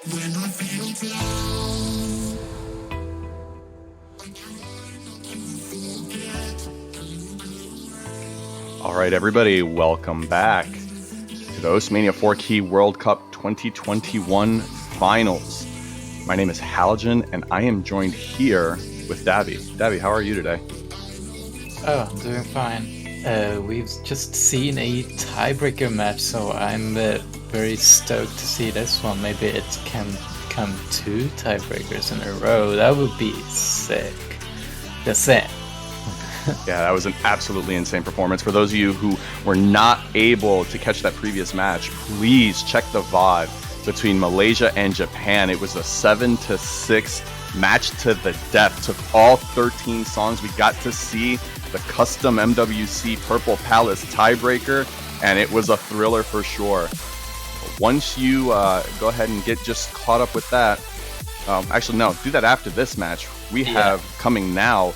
All right, everybody, welcome back to the Mania 4Key World Cup 2021 Finals. My name is Halogen, and I am joined here with Davy. Davy, how are you today? Oh, I'm doing fine. We've just seen a tiebreaker match, so I'm very stoked to see this one. Maybe it can become 2 tiebreakers in a row. That would be sick. Just saying. Yeah, that was an absolutely insane performance. For those of you who were not able to catch that previous match, please check the VOD between Malaysia and Japan. It was a 7-6 match to the death. Took all 13 songs. We got to see the custom MWC Purple Palace tiebreaker, and it was a thriller for sure. Once you go ahead and get just caught up with that, actually no, do that after this match. We have coming now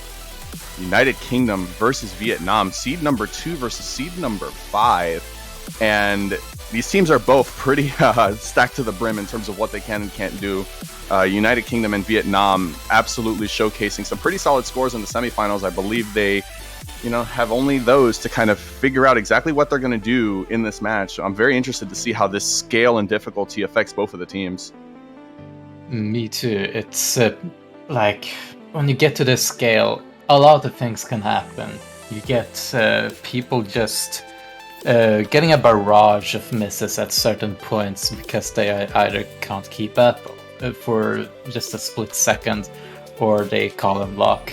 United Kingdom versus Vietnam, seed number 2 versus seed number 5, and these teams are both pretty stacked to the brim in terms of what they can and can't do. United Kingdom and Vietnam absolutely showcasing some pretty solid scores in the semifinals. I believe they, have only those to kind of figure out exactly what they're going to do in this match. I'm very interested to see how this scale and difficulty affects both of the teams. Me too. It's like when you get to this scale, a lot of things can happen. You get people just getting a barrage of misses at certain points because they either can't keep up for just a split second, or they call them luck.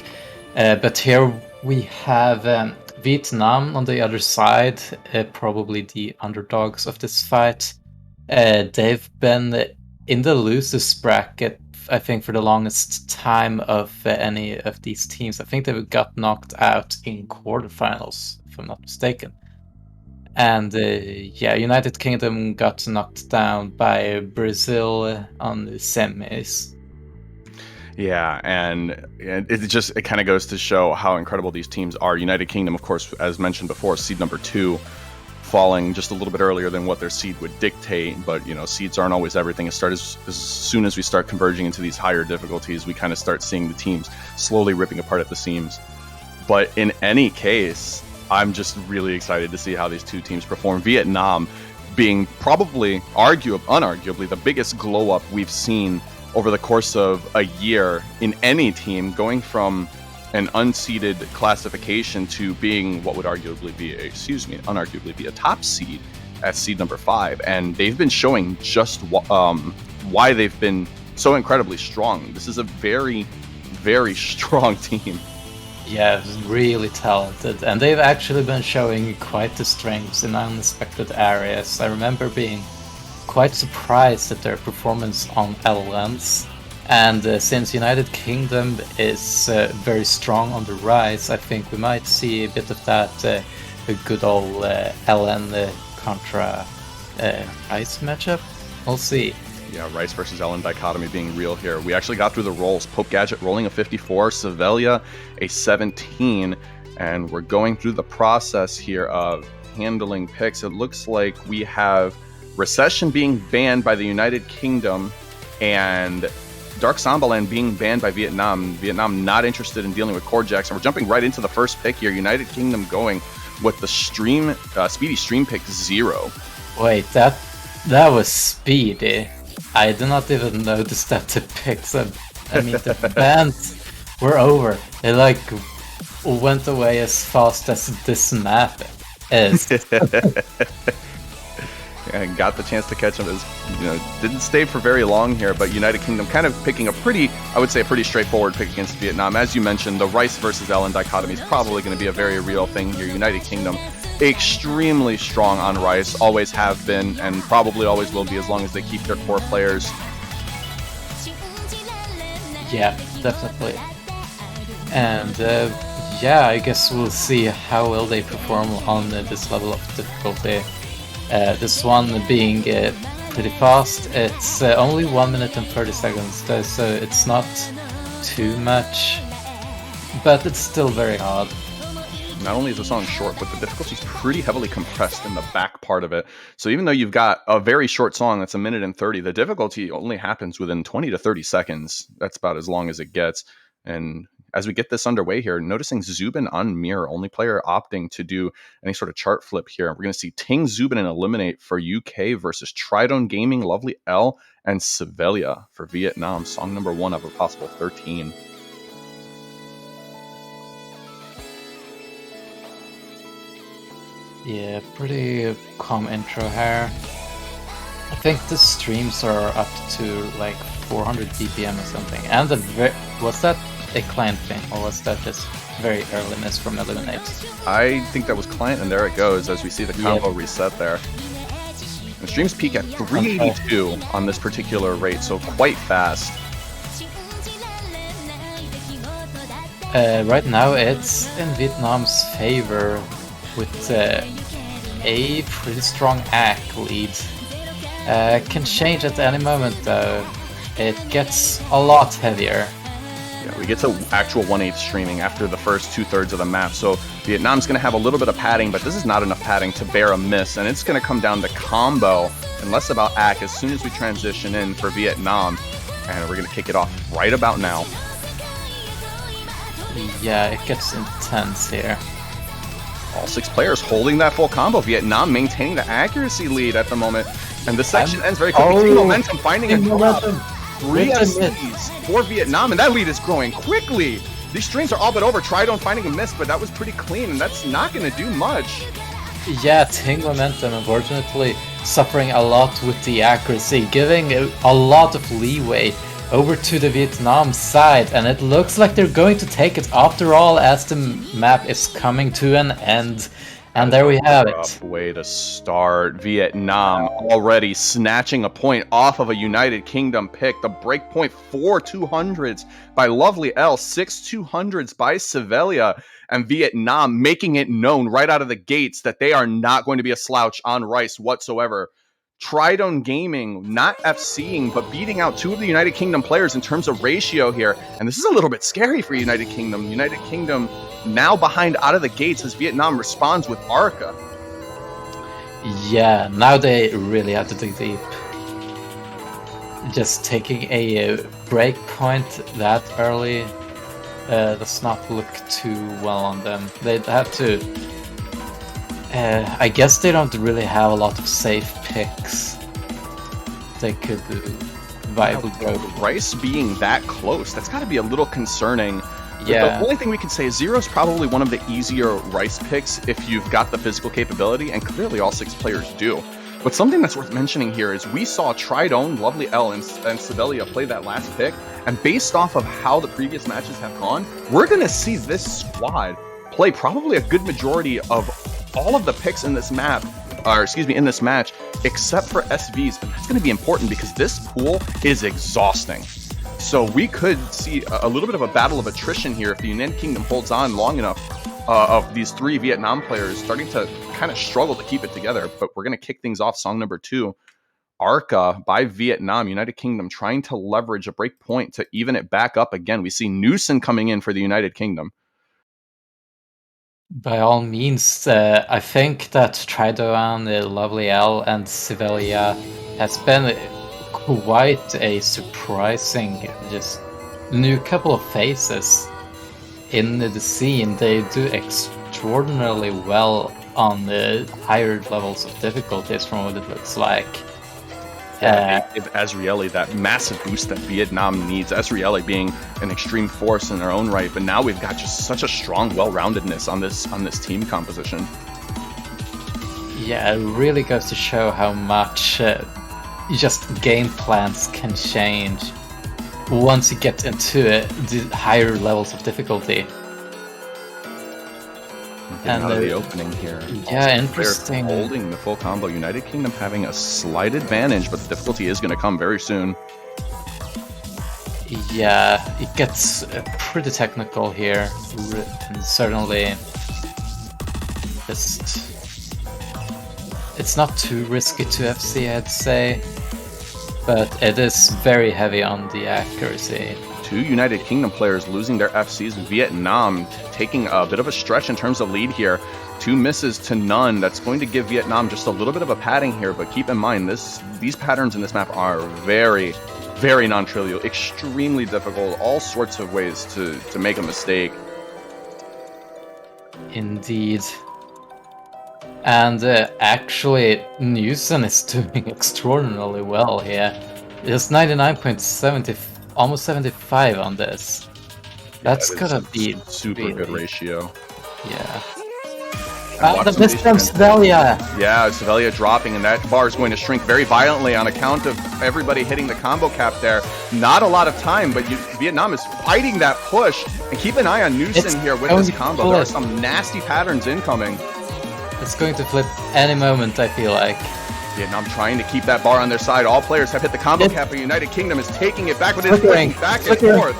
But here we have Vietnam on the other side, probably the underdogs of this fight. They've been in the losers bracket, I think, for the longest time of any of these teams. I think they got knocked out in quarterfinals, if I'm not mistaken. And United Kingdom got knocked down by Brazil on the semis. Yeah, and it kind of goes to show how incredible these teams are. United Kingdom, of course, as mentioned before, seed number 2, falling just a little bit earlier than what their seed would dictate. But seeds aren't always everything. As soon as we start converging into these higher difficulties, we kind of start seeing the teams slowly ripping apart at the seams. But in any case, I'm just really excited to see how these two teams perform. Vietnam being probably, unarguably, the biggest glow up we've seen over the course of a year in any team, going from an unseeded classification to being what would unarguably be a top seed at seed number 5. And they've been showing just why they've been so incredibly strong. This is a very, very strong team. Yeah, really talented. And they've actually been showing quite the strengths in unexpected areas. I remember being quite surprised at their performance on LNs. And since United Kingdom is very strong on the rise, I think we might see a bit of that a good old LN contra Rice matchup. We'll see. Yeah, Rice versus LN dichotomy being real here. We actually got through the rolls. Pope Gadget rolling a 54, Sevilla a 17, and we're going through the process here of handling picks. It looks like we have Recession being banned by the United Kingdom and Dark Sambaland being banned by Vietnam. Vietnam not interested in dealing with Core Jacks, and we're jumping right into the first pick here. United Kingdom going with the Speedy Stream pick 0. Wait, that was speedy. I did not even notice that the picks. I mean, the bans were over. It went away as fast as this map is. And got the chance to catch him. Didn't stay for very long here, but United Kingdom kind of picking a pretty straightforward pick against Vietnam. As you mentioned, the Rice versus LN dichotomy is probably going to be a very real thing here. United Kingdom extremely strong on Rice, always have been, and probably always will be as long as they keep their core players. Yeah, definitely. And I guess we'll see how well they perform on this level of difficulty. This one being pretty fast. It's only 1 minute and 30 seconds though, so it's not too much, but it's still very hard. not only is the song short, but the difficulty is pretty heavily compressed in the back part of it. So even though you've got a very short song that's 1:30, the difficulty only happens within 20 to 30 seconds. That's about as long as it gets. And as we get this underway here, noticing Zubin on Mirror, only player opting to do any sort of chart flip here. We're going to see Ting, Zubin, and Eliminate for UK versus Tridone Gaming, Lovely L, and Sevelia for Vietnam. Song number 1 of a possible 13. Yeah, pretty calm intro here. I think the streams are up to like 400 BPM or something. And was that a client thing, or was that just very early miss from Eliminate? I think that was client, and there it goes as we see the combo reset there. The streams peak at 382 on this particular rate, so quite fast. Right now it's in Vietnam's favor with a pretty strong AC lead. Can change at any moment though. It gets a lot heavier. Yeah, we get to actual 1/8 streaming after the first 2/3 of the map, so Vietnam's going to have a little bit of padding, but this is not enough padding to bear a miss, and it's going to come down to combo and less about AC as soon as we transition in for Vietnam, and we're going to kick it off right about now. Yeah, it gets intense here. All 6 players holding that full combo. Vietnam maintaining the accuracy lead at the moment, and the section ends very quickly. Team Momentum finding a drop. 3 SCs for Vietnam, and that lead is growing quickly. These streams are all but over. Tridone finding a miss, but that was pretty clean, and that's not going to do much. Yeah, Ting Momentum unfortunately suffering a lot with the accuracy, giving a lot of leeway over to the Vietnam side, and it looks like they're going to take it after all as the map is coming to an end. And there we have it. Way to start. Vietnam already snatching a point off of a United Kingdom pick. The breakpoint 4 200s by Lovely L, 6 200s by Sevelia, and Vietnam making it known right out of the gates that they are not going to be a slouch on Rice whatsoever. Tridone Gaming not FCing, but beating out 2 of the United Kingdom players in terms of ratio here. And this is a little bit scary for United Kingdom. United Kingdom now behind out of the gates as Vietnam responds with Arca. Yeah, now they really have to dig deep. Just taking a break point that early does not look too well on them. They'd have to... I guess they don't really have a lot of safe picks. They could viable go. Rice being that close, that's got to be a little concerning. Yeah. The only thing we can say is Zero's probably one of the easier Rice picks if you've got the physical capability, and clearly all 6 players do. But something that's worth mentioning here is we saw Tridone, Lovely L, and Sevelia play that last pick, and based off of how the previous matches have gone, we're going to see this squad play probably a good majority of all of the picks in this map, or excuse me, in this match, except for SVs. And that's going to be important because this pool is exhausting. So we could see a little bit of a battle of attrition here if the United Kingdom holds on long enough of these 3 Vietnam players starting to kind of struggle to keep it together. But we're going to kick things off song number 2. Arca by Vietnam, United Kingdom trying to leverage a break point to even it back up again. We see Newson coming in for the United Kingdom. By all means, I think that Tridone, Lovely L, and Sevelia has been quite a surprising, just new couple of faces in the scene. They do extraordinarily well on the higher levels of difficulties from what it looks like. Give Azrieli that massive boost that Vietnam needs. Azrieli being an extreme force in their own right, but now we've got just such a strong, well-roundedness on this team composition. Yeah, it really goes to show how much just game plans can change once you get into the higher levels of difficulty. And out of the opening here. Yeah, interesting. Holding the full combo. United Kingdom having a slight advantage, but the difficulty is going to come very soon. Yeah, it gets pretty technical here. And certainly, it's not too risky to FC, I'd say, but it is very heavy on the accuracy. two United Kingdom players losing their FCs. Vietnam taking a bit of a stretch in terms of lead here. 2 misses to none. That's going to give Vietnam just a little bit of a padding here, but keep in mind, these patterns in this map are very, very non-trivial, extremely difficult, all sorts of ways to make a mistake. Indeed. And actually, Newson is doing extraordinarily well here. It's 99.70, almost 75 on this. That's gotta be super really good ratio. Yeah. The miss from Svelia. Yeah, Svelia dropping, and that bar is going to shrink very violently on account of everybody hitting the combo cap there. Not a lot of time, but Vietnam is fighting that push. And keep an eye on Newson here with this combo. There are some nasty patterns incoming. It's going to flip any moment, I feel like. Vietnam trying to keep that bar on their side. All players have hit the combo cap, but United Kingdom is taking it back, but it's flicking back and forth.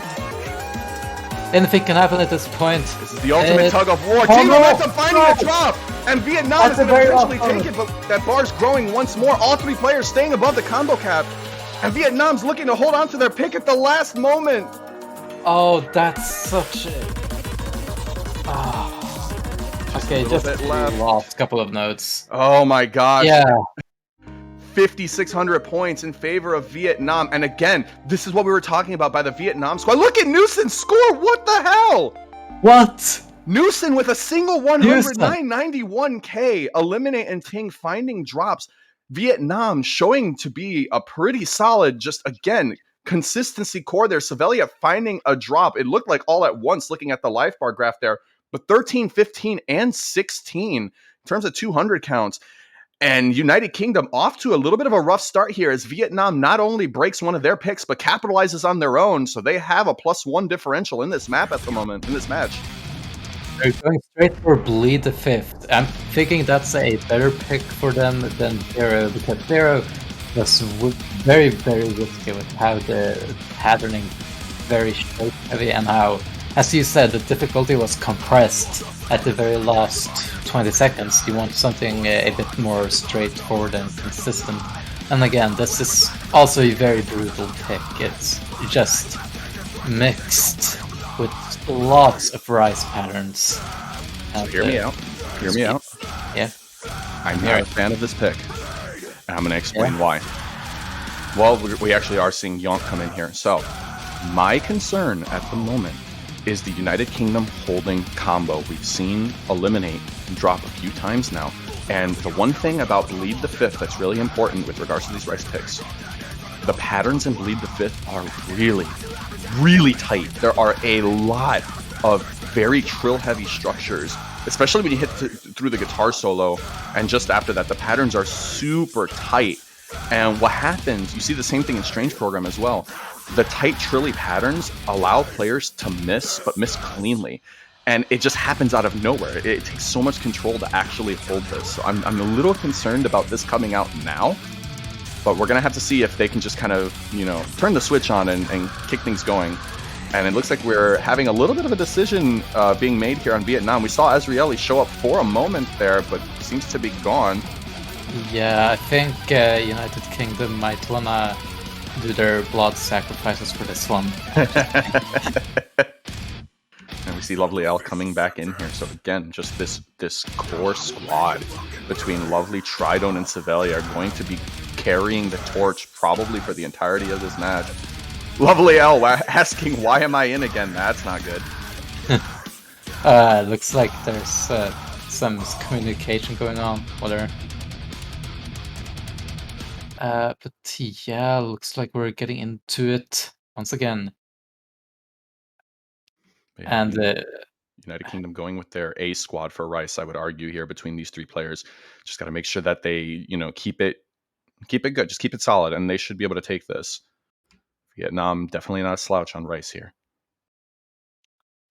Anything can happen at this point. This is the ultimate tug of war. Team Momentum finding a drop, and Vietnam is going to eventually take it, but that bar's growing once more. All 3 players staying above the combo cap, and Vietnam's looking to hold on to their pick at the last moment. Oh, that's such a... Okay, just lost a couple of notes. Oh my gosh. Yeah. 5,600 points in favor of Vietnam. And again, this is what we were talking about by the Vietnam squad. Look at Newson's score. What the hell? What? Newson with a single 191K. Eliminate and Ting finding drops. Vietnam showing to be a pretty solid, just again, consistency core there. Svelia finding a drop. It looked like all at once looking at the life bar graph there. But 13, 15, and 16 in terms of 200 counts. And United Kingdom off to a little bit of a rough start here as Vietnam not only breaks one of their picks, but capitalizes on their own. So they have a +1 differential in this map at the moment, in this match. They're going straight for Bleed the Fifth. I'm thinking that's a better pick for them than Zero, because Zero was very, very risky with how the patterning very straight heavy and how, as you said, the difficulty was compressed at the very last 20 seconds. You want something a bit more straightforward and consistent. And again, this is also a very brutal pick. It's just mixed with lots of rice patterns. So hear me out. Hear me out. Yeah. I'm not a fan of this pick. And I'm going to explain why. Well, we actually are seeing Yonk come in here. So my concern at the moment is the United Kingdom holding combo. We've seen Eliminate drop a few times now. And the one thing about Bleed the Fifth that's really important with regards to these rice picks, the patterns in Bleed the Fifth are really, really tight. There are a lot of very trill-heavy structures, especially when you hit through the guitar solo. And just after that, the patterns are super tight. And what happens, you see the same thing in Strange Program as well. The tight trilly patterns allow players to miss, but miss cleanly. And it just happens out of nowhere. It takes so much control to actually hold this. So I'm a little concerned about this coming out now. But we're going to have to see if they can just kind of, turn the switch on and kick things going. And it looks like we're having a little bit of a decision being made here on Vietnam. We saw Azrieli show up for a moment there, but seems to be gone. Yeah, I think United Kingdom might wanna do their blood sacrifices for this one. And we see Lovely L coming back in here. So again, just this core squad between Lovely, Tridone, and Svelia are going to be carrying the torch probably for the entirety of this match. Lovely L asking, why am I in again? That's not good. Looks like there's some miscommunication going on. Whatever. But yeah, looks like we're getting into it once again. Yeah, And United Kingdom going with their A squad for Rice, I would argue here between these 3 players. Just got to make sure that they, keep it good, just keep it solid, and they should be able to take this. Vietnam definitely not a slouch on Rice here.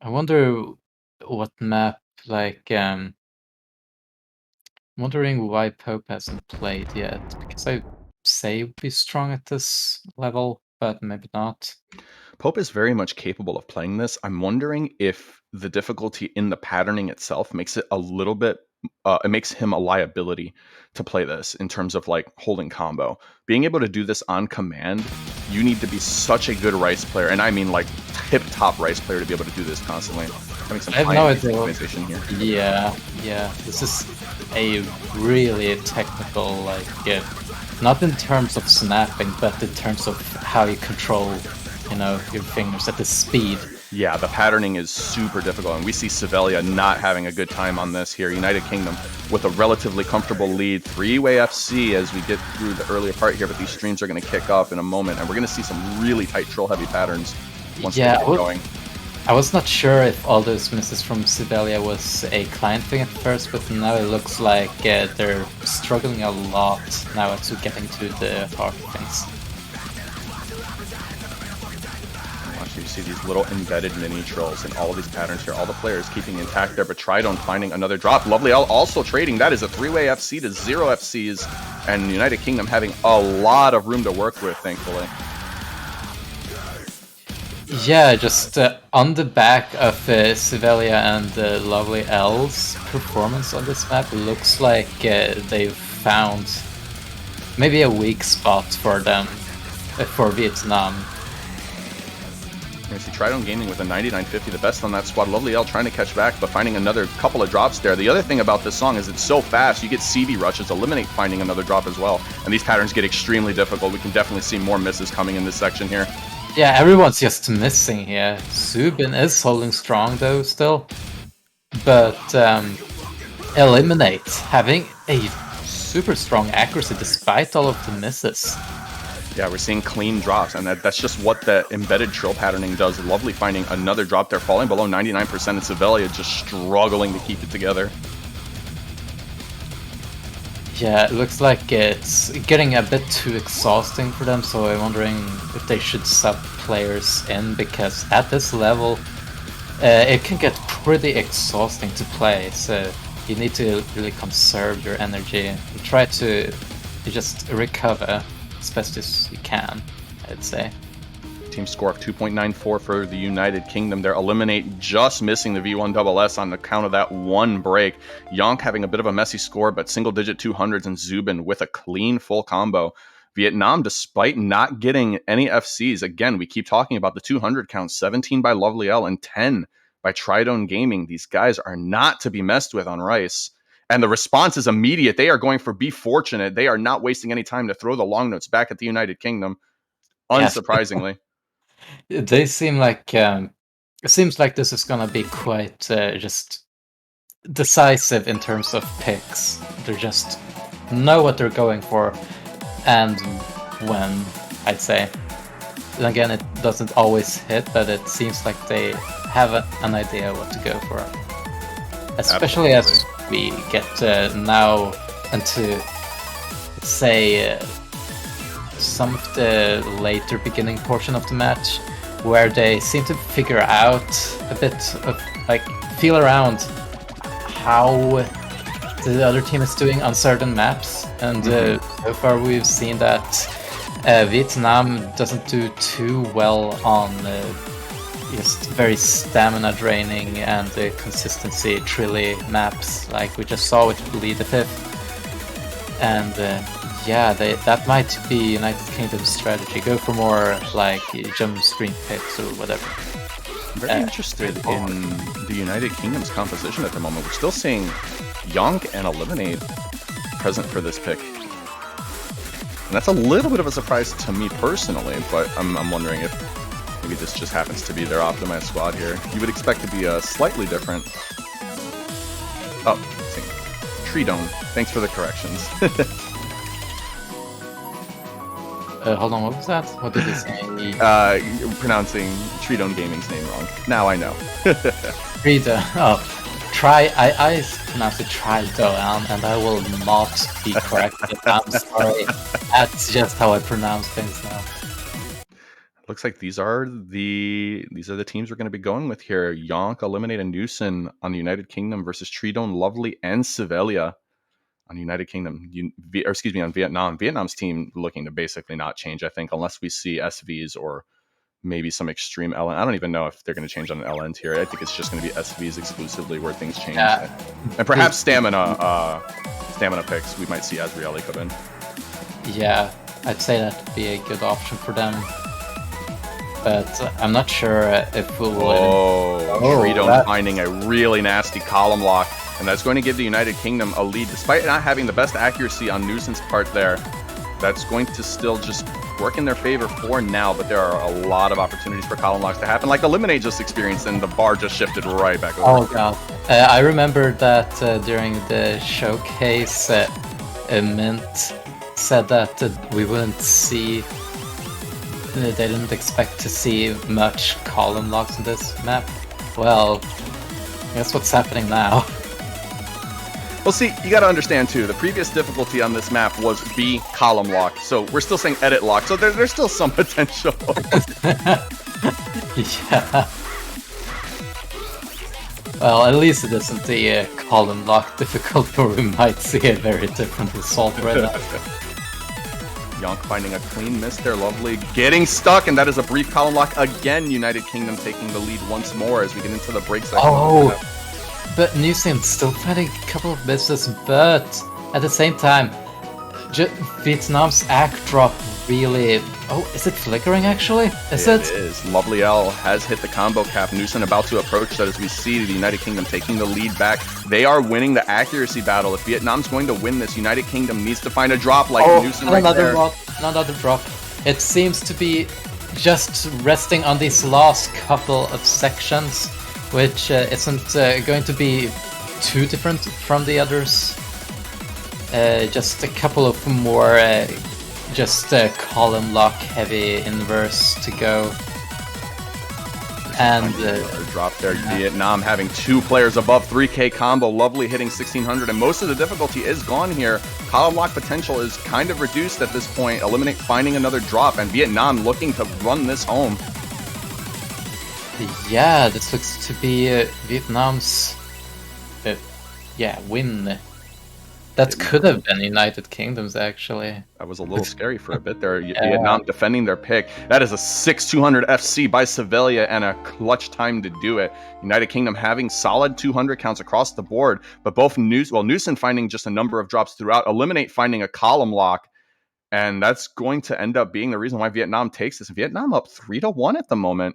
I wonder what map, wondering why Pope hasn't played yet, because I say he'd be strong at this level, but maybe not. Pope is very much capable of playing this. I'm wondering if the difficulty in the patterning itself makes it a little bit, it makes him a liability to play this in terms of holding combo. Being able to do this on command, you need to be such a good Rice player, and I mean tip-top Rice player to be able to do this constantly. Having some I have no idea. organization here. Yeah. This is a really technical, like, not in terms of snapping, but in terms of how you control, your fingers at the speed. Yeah, the patterning is super difficult, and we see Sevelia not having a good time on this here. United Kingdom with a relatively comfortable lead. Three-way FC as we get through the earlier part here, but these streams are going to kick off in a moment, and we're going to see some really tight troll-heavy patterns once they get going. I was not sure if all those misses from Sevelia was a client thing at first, but now it looks like they're struggling a lot now to getting to the heart of things. You see these little embedded mini trolls in all of these patterns here. All the players keeping intact there, but Tridone finding another drop. Lovely L also trading. That is a three-way FC to 0 FCs, and United Kingdom having a lot of room to work with, thankfully. Yeah, just on the back of Sevelia and Lovely L's performance on this map, it looks like they've found maybe a weak spot for them, for Vietnam. You see Tridone Gaming with a 99.50, the best on that squad. Lovely L trying to catch back, but finding another couple of drops there. The other thing about this song is it's so fast, you get CB rushes, Eliminate finding another drop as well. And these patterns get extremely difficult. We can definitely see more misses coming in this section here. Yeah, everyone's just missing here. Zubin is holding strong though still. But Eliminate having a super strong accuracy despite all of the misses. Yeah, we're seeing clean drops, and that's just what the embedded troll patterning does. Lovely finding another drop there, falling below 99%, and Sevelia just struggling to keep it together. Yeah, it looks like it's getting a bit too exhausting for them, so I'm wondering if they should sub players in, because at this level, it can get pretty exhausting to play, so you need to really conserve your energy and try to just recover as best as you can, I'd say. Team score of 2.94 for the United Kingdom. They're Eliminate just missing the V1SS on the count of that one break. Yonk having a bit of a messy score, but single-digit 200s, and Zubin with a clean full combo. Vietnam, despite not getting any FCs, again, we keep talking about the 200 count, 17 by Lovely L and 10 by Tridone Gaming. These guys are not to be messed with on Rice. And the response is immediate. They are going for Be Fortunate. They are not wasting any time to throw the long notes back at the United Kingdom, unsurprisingly. They seem like it seems like this is gonna be quite just decisive in terms of picks. They just know what they're going for and when, I'd say. And again, it doesn't always hit, but it seems like they have an idea what to go for. Especially as we get now into, say, some of the later beginning portion of the match, where they seem to figure out a bit of, like, feel around how the other team is doing on certain maps, and so far we've seen that Vietnam doesn't do too well on just very stamina draining and consistency trilly maps, like we just saw with Lead the Fifth. And yeah, that might be United Kingdom's strategy. Go for more like jump screen picks or whatever. I'm very interested in the United Kingdom's composition at the moment. We're still seeing Yonk and Eliminate present for this pick. And that's a little bit of a surprise to me personally, but I'm wondering if maybe this just happens to be their optimized squad here. You would expect to be slightly different. Oh, Tridone. Thanks for the corrections. Hold on, what was that? What did he say? You're pronouncing Tridone Gaming's name wrong. Now I know. Tridone. Oh. I pronounce it Tridone, and I will not be corrected. I'm sorry. That's just how I pronounce things now. Looks like these are the teams we're going to be going with here. Yonk, Eliminate, and Newson on the United Kingdom versus Tridone, Lovely, and Sevelia on United Kingdom. On Vietnam. Vietnam's team looking to basically not change, I think, unless we see SVs or maybe some extreme LN. I don't even know if they're going to change on an LN tier. I think it's just going to be SVs exclusively where things change. And perhaps stamina picks. We might see Azrieli come in. Yeah, I'd say that would be a good option for them. but I'm not sure if we'll. Oh, Trito that- finding a really nasty column lock, and that's going to give the United Kingdom a lead, despite not having the best accuracy on Newson's part there. That's going to still just work in their favor for now, but there are a lot of opportunities for column locks to happen, like Eliminate just experienced, and the bar just shifted right back over. Oh god, I remember that during the showcase, Mint said that we wouldn't see. They didn't expect to see much column locks in this map. Well, guess what's happening now. Well, see, you got to understand too, the previous difficulty on this map was B column lock, so we're still saying edit lock, so there's still some potential. Yeah. Well, at least it isn't the column lock difficulty, or we might see a very different result right now. Yonk finding a clean miss there, lovely. Getting stuck, and that is a brief column lock again. United Kingdom taking the lead once more as we get into the break section. Oh, but New Zealand still finding a couple of misses, but at the same time, Vietnam's act drop really... Oh, is it flickering actually? Is it? It is. Lovely L has hit the combo cap. Newson about to approach that as we see the United Kingdom taking the lead back. They are winning the accuracy battle. If Vietnam's going to win this, United Kingdom needs to find a drop like Newson right there. Another drop. It seems to be just resting on these last couple of sections, which isn't going to be too different from the others. Just a couple of more column lock heavy inverse to go. And drop there. Yeah. Vietnam having 2 players above 3k combo. Lovely hitting 1600, and most of the difficulty is gone here. Column lock potential is kind of reduced at this point. Eliminate finding another drop, and Vietnam looking to run this home. Yeah, this looks to be Vietnam's win. That could have been United Kingdom's, actually. That was a little scary for a bit there. Vietnam defending their pick. That is a 6-200 FC by Sevilla and a clutch time to do it. United Kingdom having solid 200 counts across the board, but both Newson finding just a number of drops throughout, Eliminate finding a column lock, and that's going to end up being the reason why Vietnam takes this. Vietnam up 3-1 at the moment.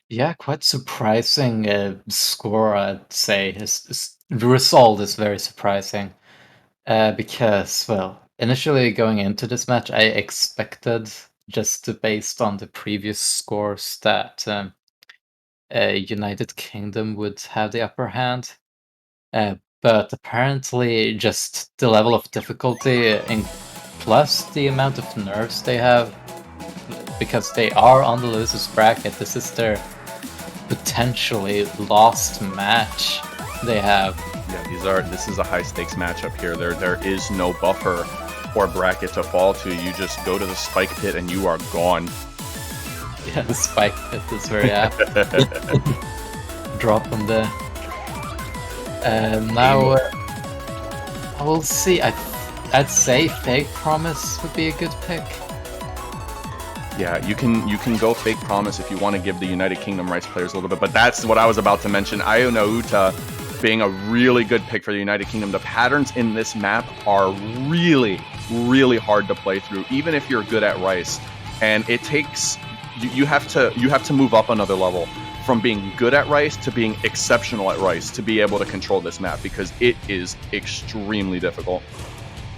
Yeah, quite surprising score, I'd say. The result is very surprising because, well, initially going into this match, I expected, just based on the previous scores, that United Kingdom would have the upper hand. But apparently, just the level of difficulty and plus the amount of nerves they have, because they are on the losers bracket. This is their potentially lost match they have. Yeah, this is a high stakes matchup here. There is no buffer or bracket to fall to. You just go to the spike pit and you are gone. Yeah, the spike pit is very apt. Drop them there. Now I will see. I'd say Fake Promise would be a good pick. Yeah, you can go Fake Promise if you want to give the United Kingdom rights players a little bit, but that's what I was about to mention. Iona Uta being a really good pick for the United Kingdom. The patterns in this map are really, really hard to play through, even if you're good at Rice. And it takes you have to move up another level from being good at Rice to being exceptional at Rice to be able to control this map, because it is extremely difficult.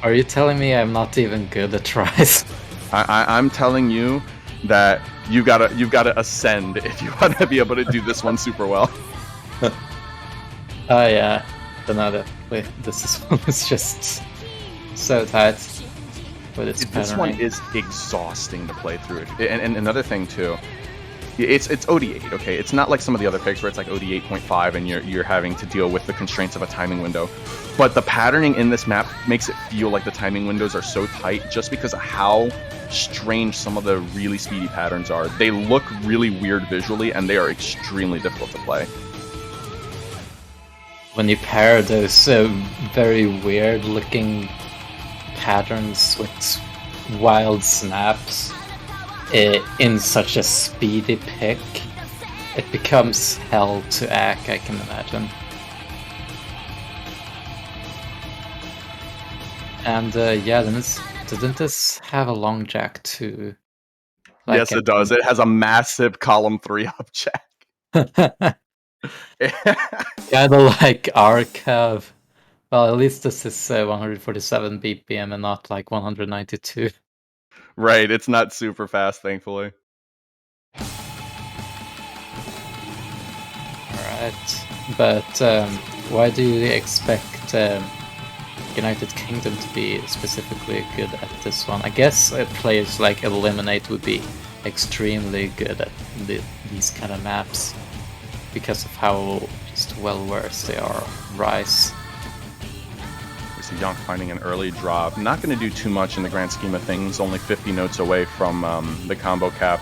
Are you telling me I'm not even good at Rice? I'm telling you that you've got to ascend if you want to be able to do this one super well. Oh yeah, another. Wait, this one is just so tight with its patterning. This one is exhausting to play through, and another thing too. It's OD8, okay? It's not like some of the other picks where it's like OD8.5 and you're having to deal with the constraints of a timing window. But the patterning in this map makes it feel like the timing windows are so tight just because of how strange some of the really speedy patterns are. They look really weird visually and they are extremely difficult to play. When you pair those very weird looking patterns with wild snaps in such a speedy pick, it becomes hell to act, I can imagine. And yeah, didn't this have a long jack too? Yes, it does. It has a massive column 3 up jack. Kind of like Arcav. Well, at least this is 147 BPM and not like 192. Right, it's not super fast, thankfully. Alright, but why do you expect United Kingdom to be specifically good at this one? I guess players like Eliminate would be extremely good at these kind of maps because of how just well versed they are on Rise. We see Yonk finding an early drop. Not going to do too much in the grand scheme of things, only 50 notes away from the combo cap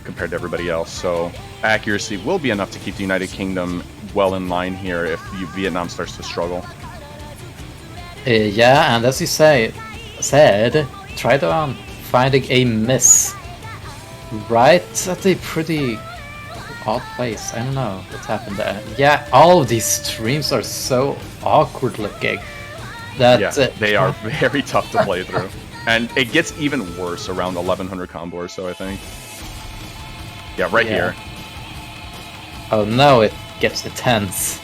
compared to everybody else, so accuracy will be enough to keep the United Kingdom well in line here if Vietnam starts to struggle. Yeah, and as you said, Tridon finding a miss right at a pretty odd place. I don't know what happened there. Yeah, all of these streams are so awkward looking that they are very tough to play through, and it gets even worse around 1100 combo or so, I think. Yeah, right here. Oh no, it gets tense.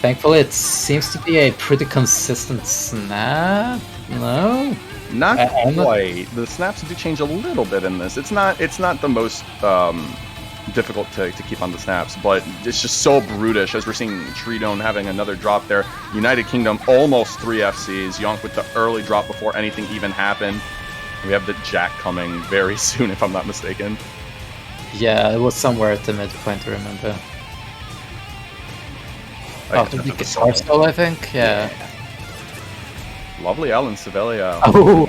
Thankfully, it seems to be a pretty consistent snap. No, not quite. The snaps do change a little bit in this. It's not the most difficult to keep on the snaps, but it's just so brutish as we're seeing Tridon having another drop there. United Kingdom almost 3 FCs. Yonk with the early drop before anything even happened. We have the Jack coming very soon, if I'm not mistaken. Yeah, it was somewhere at the midpoint, I remember. After the guitar solo, I think, yeah. Lovely Ellen Sevilla. Oh,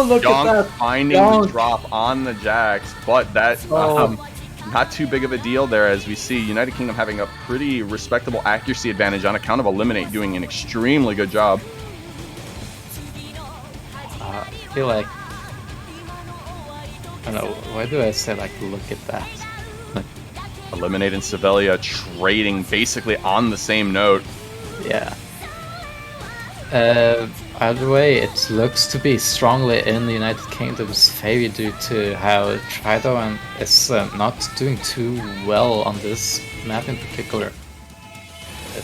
look Yonk at that! finding the drop on the Jacks, but that not too big of a deal there, as we see United Kingdom having a pretty respectable accuracy advantage on account of Eliminate doing an extremely good job. I feel like... I don't know, why do I say like, look at that? Eliminate and Sevilla trading basically on the same note. Yeah. Either way, it looks to be strongly in the United Kingdom's favor due to how Tridon is not doing too well on this map in particular.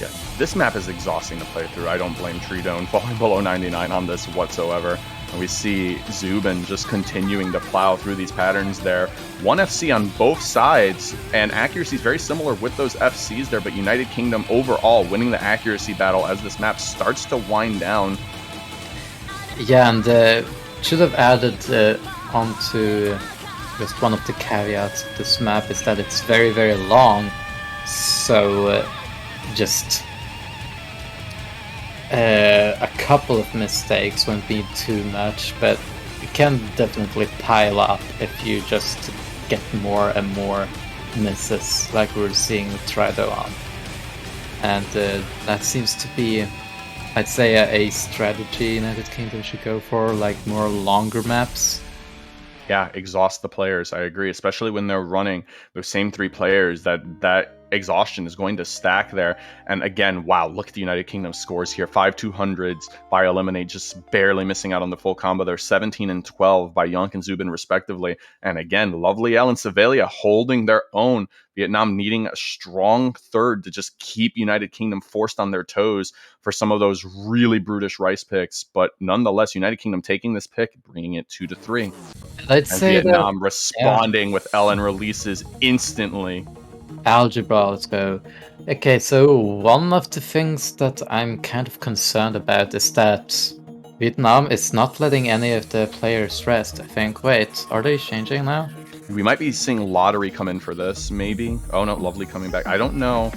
Yeah, this map is exhausting to play through. I don't blame Tridon falling below 99 on this whatsoever. And we see Zubin just continuing to plow through these patterns there. 1 FC on both sides, and accuracy is very similar with those FCs there, but United Kingdom overall winning the accuracy battle as this map starts to wind down. Yeah, and should have added onto just one of the caveats of this map is that it's very, very long, so just a couple of mistakes won't be too much, but it can definitely pile up if you just get more and more misses, like we're seeing with Tridon. And that seems to be, I'd say, a strategy United Kingdom should go for, like more longer maps. Yeah, exhaust the players. I agree, especially when they're running those same 3 players. That exhaustion is going to stack there. And again, wow, look at the United Kingdom scores here. 5-200s by Eliminate, just barely missing out on the full combo. They're 17 and 12 by Yonk and Zubin respectively. And again, lovely Ellen Sevilla holding their own. Vietnam needing a strong third to just keep United Kingdom forced on their toes for some of those really brutish Rice picks. But nonetheless, United Kingdom taking this pick, bringing it 2-3. I'd say Vietnam responding with Ellen releases instantly. Algebra, let's go. Okay, so one of the things that I'm kind of concerned about is that Vietnam is not letting any of the players rest, I think. Wait, are they changing now? We might be seeing Lottery come in for this, maybe. Oh no, Lovely coming back. I don't know.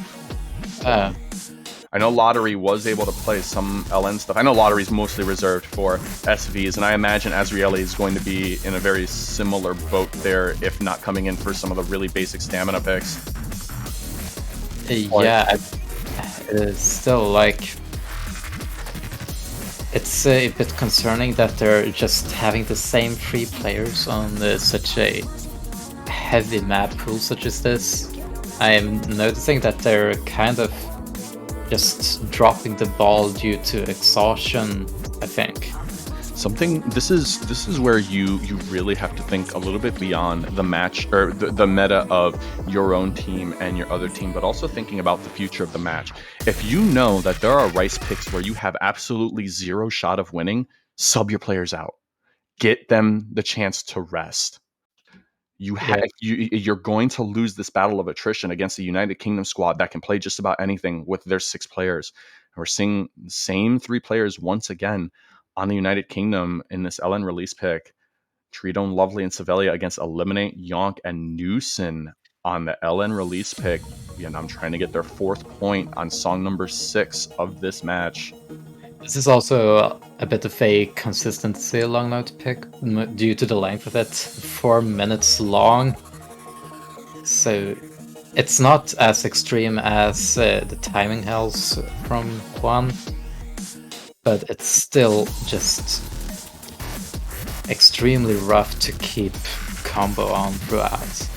I know Lottery was able to play some LN stuff. I know Lottery's mostly reserved for SVs, and I imagine Azrieli is going to be in a very similar boat there, if not coming in for some of the really basic stamina picks. Yeah, it's still like... It's a bit concerning that they're just having the same 3 players on such a heavy map pool such as this. I am noticing that they're kind of just dropping the ball due to exhaustion, I think. This is where you really have to think a little bit beyond the match or the meta of your own team and your other team, but also thinking about the future of the match. If you know that there are rice picks where you have absolutely zero shot of winning, sub your players out. Get them the chance to rest. You're going to lose this battle of attrition against the United Kingdom squad that can play just about anything with their 6 players. And we're seeing the same 3 players once again on the United Kingdom in this LN release pick. Tridon, Lovely, and Sevelia against Eliminate, Yonk, and Newson on the LN release pick. Vietnam trying to get their 4th point on song number 6 of this match. This is also a bit of a consistency long note pick due to the length of it, 4 minutes long. So it's not as extreme as the timing hells from Juan, but it's still just extremely rough to keep combo on throughout.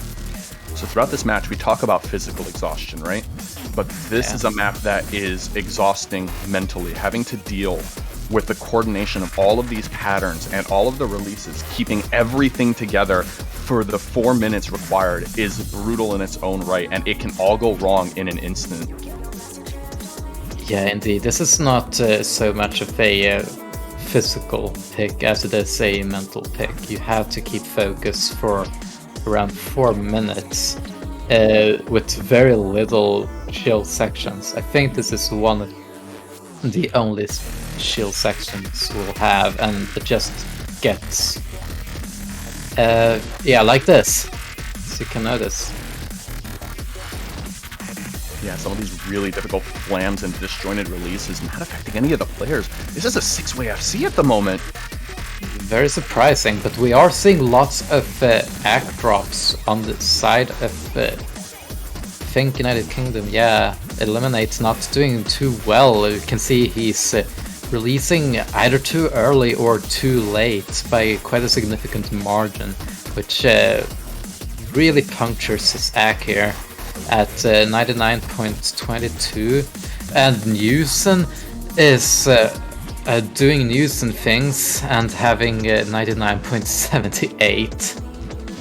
So throughout this match, we talk about physical exhaustion, right? But this is a map that is exhausting mentally, having to deal with the coordination of all of these patterns and all of the releases, keeping everything together for the 4 minutes required is brutal in its own right, and it can all go wrong in an instant. Yeah, indeed. This is not so much of a physical pick as it is a mental pick. You have to keep focus for around 4 minutes with very little chill sections. I think this is one of the only chill sections we'll have, and it just gets like this, as you can notice. Yeah, some of these really difficult flams and disjointed releases not affecting any of the players. This is a 6-way FC at the moment. Very surprising, but we are seeing lots of act drops on the side of think United Kingdom. Yeah, Eliminate's not doing too well. You can see he's releasing either too early or too late by quite a significant margin, which really punctures his act here at 99.22. And Newson is doing Newson things and having 99.78.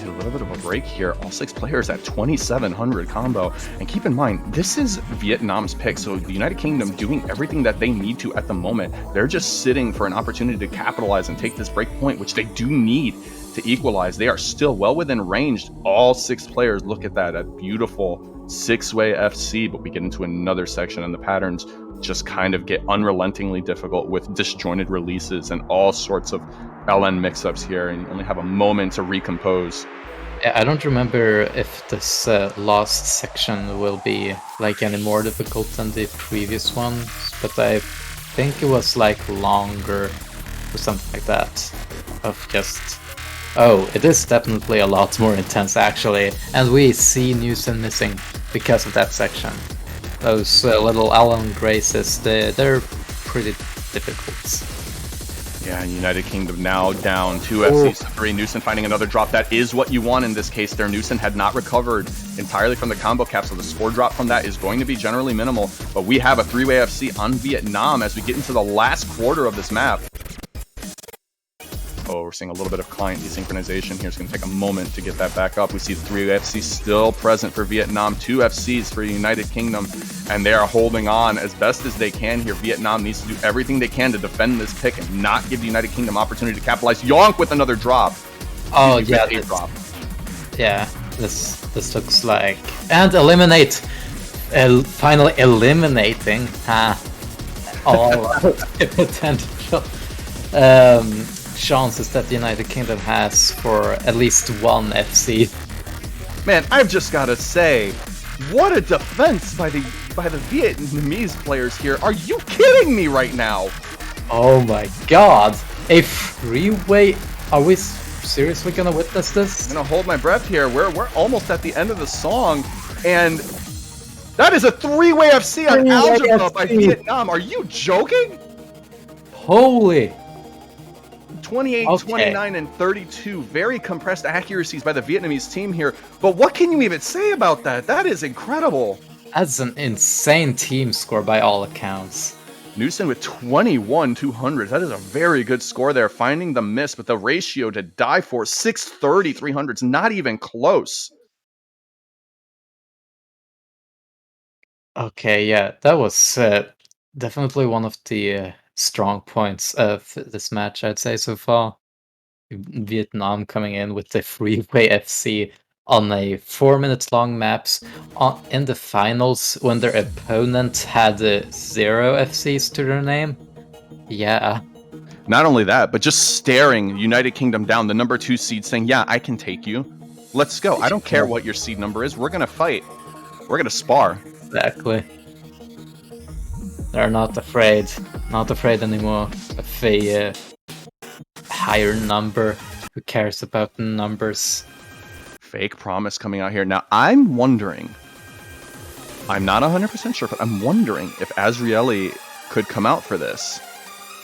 A little bit of a break here. All 6 players at 2700 combo. And keep in mind, this is Vietnam's pick, so the United Kingdom doing everything that they need to at the moment. They're just sitting for an opportunity to capitalize and take this break point, which they do need to equalize. They are still well within range. All 6 players, look at that, a beautiful 6-way FC, but we get into another section and the patterns just kind of get unrelentingly difficult with disjointed releases and all sorts of LN mix-ups here, and you only have a moment to recompose. I don't remember if this last section will be like any more difficult than the previous ones, but I think it was like longer or something like that. Of just... Oh, it is definitely a lot more intense actually, and we see Newson missing because of that section. Those little Allen Graces, they're pretty difficult. Yeah, United Kingdom now down 2 FCs to 3. Newson finding another drop. That is what you want in this case there. Newson had not recovered entirely from the combo cap, so the score drop from that is going to be generally minimal. But we have a 3-way FC on Vietnam as we get into the last quarter of this map. Oh, we're seeing a little bit of client desynchronization here. It's going to take a moment to get that back up. We see the 3 FCs still present for Vietnam, 2 FCs for United Kingdom, and they are holding on as best as they can here. Vietnam needs to do everything they can to defend this pick and not give the United Kingdom opportunity to capitalize. Yonk with another drop. Oh, yeah. Drop. Yeah, this looks like... And eliminate! Finally eliminating all the potential chances that the United Kingdom has for at least 1 FC. Man, I've just got to say, what a defense by the Vietnamese players here. Are you kidding me right now? Oh my god. A 3-way... Are we seriously gonna witness this? I'm gonna hold my breath here. We're almost at the end of the song, and that is a 3-way FC on Algebra by Vietnam. Are you joking? Holy... 28, okay. 29, and 32. Very compressed accuracies by the Vietnamese team here. But what can you even say about that? That is incredible. That's an insane team score by all accounts. Newson with 21 200s. That is a very good score there. Finding the miss, but the ratio to die for 630 300s, not even close. Okay, yeah, that was definitely one of the strong points of this match, I'd say so far. Vietnam coming in with the freeway FC on a 4 minutes long maps in the finals when their opponent had 0 FCs to their name. Yeah. Not only that, but just staring United Kingdom down, the number 2 seed, saying, yeah, I can take you. Let's go. I don't care what your seed number is. We're going to fight. We're going to spar. Exactly. They're not afraid. Not afraid anymore of a higher number. Who cares about the numbers? Fake promise coming out here. Now, I'm wondering, I'm not 100% sure, but I'm wondering if Azrieli could come out for this.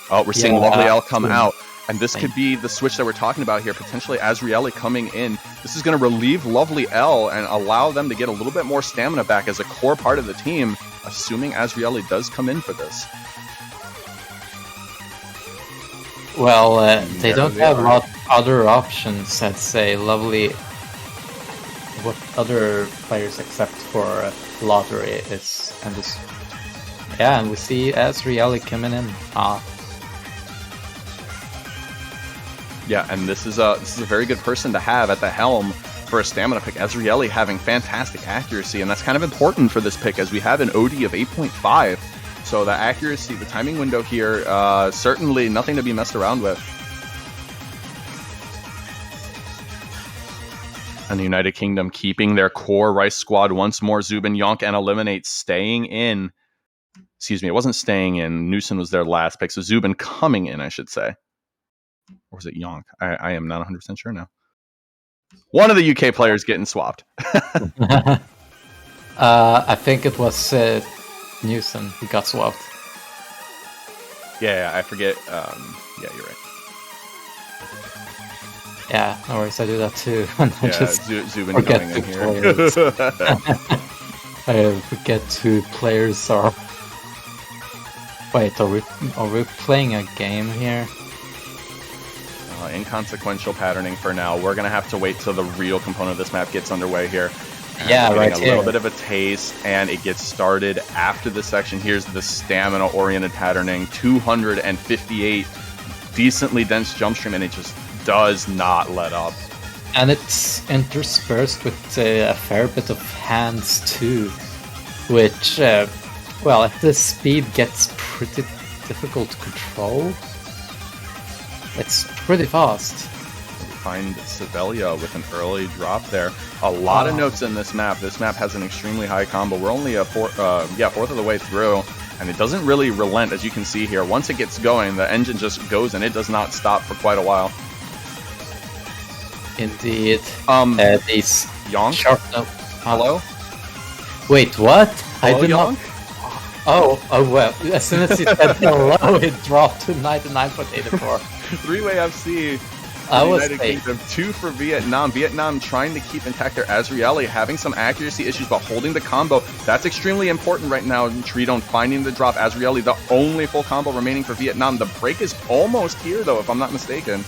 Oh, we're seeing Lovely L come out. And this could be the switch that we're talking about here. Potentially Azrieli coming in. This is going to relieve Lovely L and allow them to get a little bit more stamina back as a core part of the team, assuming Azrieli does come in for this. Well, they don't have a lot of other options, I'd say. Lovely. What other players except for Lottery is and this. Yeah, and we see Azrieli coming in. Yeah, and this is a very good person to have at the helm for a stamina pick. Azrieli having fantastic accuracy, and that's kind of important for this pick as we have an OD of 8.5. So the accuracy, the timing window here, certainly nothing to be messed around with. And the United Kingdom keeping their core Rice squad once more. Zubin, Yonk, and Eliminate staying in. Excuse me, it wasn't staying in. Newson was their last pick. So Zubin coming in, I should say. Or was it Yonk? I am not 100% sure now. One of the UK players getting swapped. I think it was Newson who got swapped. Yeah, I forget. Yeah, you're right. Yeah, no worries, I do that too. I just Zubin forget going in players. I forget who players are. Wait, are we playing a game here? Inconsequential patterning for now. We're going to have to wait till the real component of this map gets underway here. Yeah, right here. A little bit of a taste, and it gets started after this section. Here's the stamina-oriented patterning. 258 decently dense jump stream, and it just does not let up. And it's interspersed with a fair bit of hands too, which, well, at this speed gets pretty difficult to control. It's pretty fast. We find Sevelia with an early drop there. A lot of notes in this map. This map has an extremely high combo. We're only a fourth of the way through, and it doesn't really relent, as you can see here. Once it gets going, the engine just goes, and it does not stop for quite a while. Indeed. These Yonk? Hello? Wait, what? Hello, I did Yonk? not. Oh well. As soon as you said hello, it dropped to 99.84. Three-way FC. I was United Kingdom, 2 for Vietnam. Vietnam trying to keep intact their Azrieli, having some accuracy issues, but holding the combo. That's extremely important right now. Tridon finding the drop. Azrieli, the only full combo remaining for Vietnam. The break is almost here, though, if I'm not mistaken.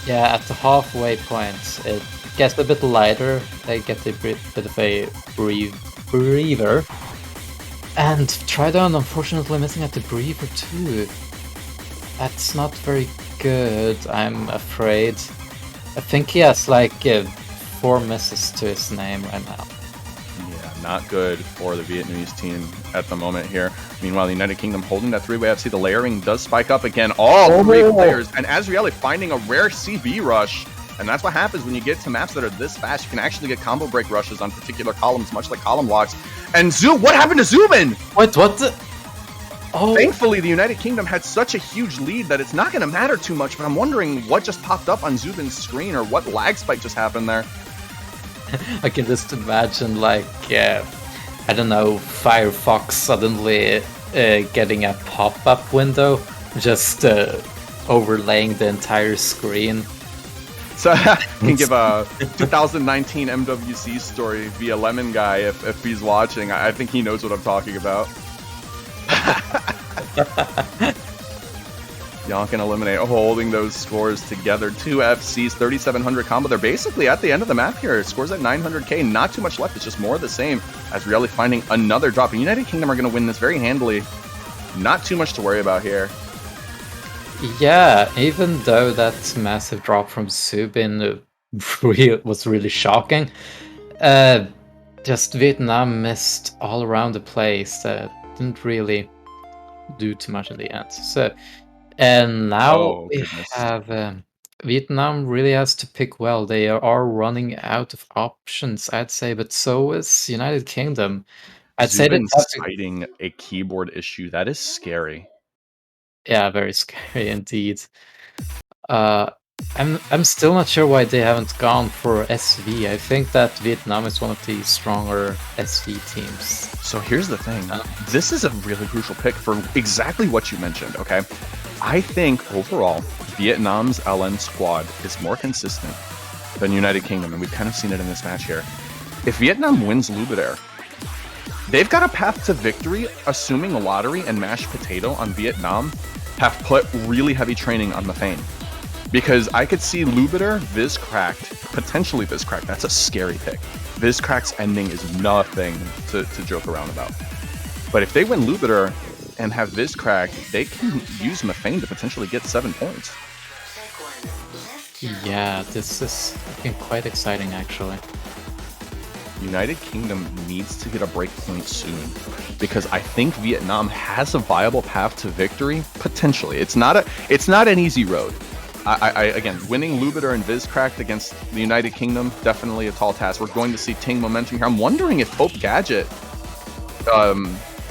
Yeah, at the halfway point, it gets a bit lighter. They get a bit of a breather. And Tridon, unfortunately, missing at the breather, too. That's not very good, I'm afraid. I think he has like 4 misses to his name right now. Yeah, not good for the Vietnamese team at the moment here. Meanwhile, the United Kingdom holding that 3-way FC. The layering does spike up again. All 3 players. And Azrieli finding a rare CB rush. And that's what happens when you get to maps that are this fast. You can actually get combo break rushes on particular columns, much like column locks. And what happened to Zubin? What the? Oh. Thankfully, the United Kingdom had such a huge lead that it's not going to matter too much, but I'm wondering what just popped up on Zubin's screen or what lag spike just happened there. I can just imagine, like, I don't know, Firefox suddenly getting a pop-up window, just overlaying the entire screen. So I can give a 2019 MWC story via Lemon Guy if he's watching. I think he knows what I'm talking about. Y'all can eliminate, holding those scores together. 2 FCs, 3,700 combo. They're basically at the end of the map here. Scores at 900k. Not too much left. It's just more of the same. Azrieli finding another drop. And United Kingdom are going to win this very handily. Not too much to worry about here. Yeah, even though that massive drop from Subin was really shocking, just Vietnam missed all around the place. Didn't really do too much in the end. So, and now we have Vietnam really has to pick well. They are running out of options, I'd say, but so is United Kingdom. I'd say they have to. Fighting a keyboard issue. That is scary. Yeah, very scary indeed. I'm still not sure why they haven't gone for SV. I think that Vietnam is one of the stronger SV teams. So here's the thing. This is a really crucial pick for exactly what you mentioned, okay? I think overall, Vietnam's LN squad is more consistent than United Kingdom, and we've kind of seen it in this match here. If Vietnam wins Lubidere, they've got a path to victory, assuming lottery and mashed potato on Vietnam have put really heavy training on Methane. Because I could see Lubidere, Vizcracked, potentially Vizcracked. That's a scary pick. Vizcracked's ending is nothing to joke around about. But if they win Lubidere and have Vizcracked, they can use Methane to potentially get 7 points. Yeah, this is looking quite exciting, actually. United Kingdom needs to get a break point soon, because I think Vietnam has a viable path to victory, potentially. It's not an easy road. Again, winning Lubidere and Vizcracked against the United Kingdom, definitely a tall task. We're going to see Ting momentum here. I'm wondering if Pope Gadget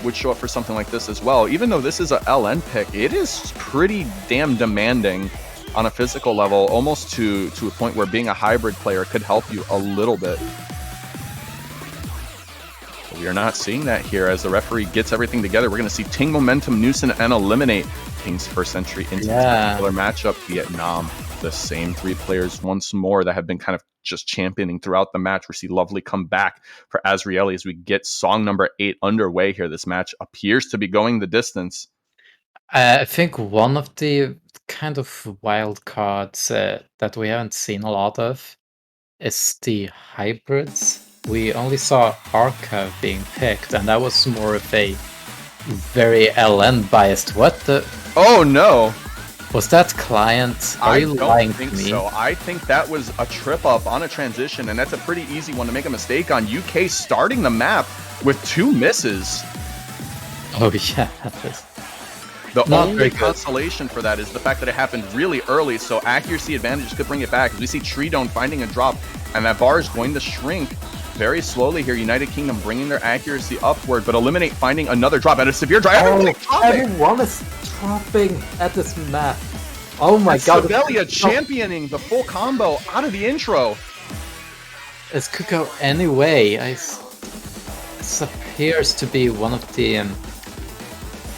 would show up for something like this as well. Even though this is a LN pick, it is pretty damn demanding on a physical level, almost to a point where being a hybrid player could help you a little bit. But we are not seeing that here as the referee gets everything together. We're going to see Ting momentum, Nusen, and eliminate King's first entry into this particular matchup. Vietnam, the same 3 players once more that have been kind of just championing throughout the match. We see Lovely come back for Azrieli as we get song number 8 underway here. This match appears to be going the distance. I think one of the kind of wild cards that we haven't seen a lot of is the hybrids. We only saw Arca being picked, and that was more of a very LN biased. What the? Oh no! Was that client? Are you lying to me? I don't think so. I think that was a trip up on a transition, and that's a pretty easy one to make a mistake on. UK starting the map with 2 misses. Oh yeah. The only consolation for that is the fact that it happened really early, so accuracy advantages could bring it back. As we see Treedone finding a drop, and that bar is going to shrink very slowly here. United Kingdom bringing their accuracy upward, but Eliminate finding another drop at a severe drop. Everyone is dropping at this map. Oh my god. Sevelia championing the full combo out of the intro. This could go any way. This appears to be one of the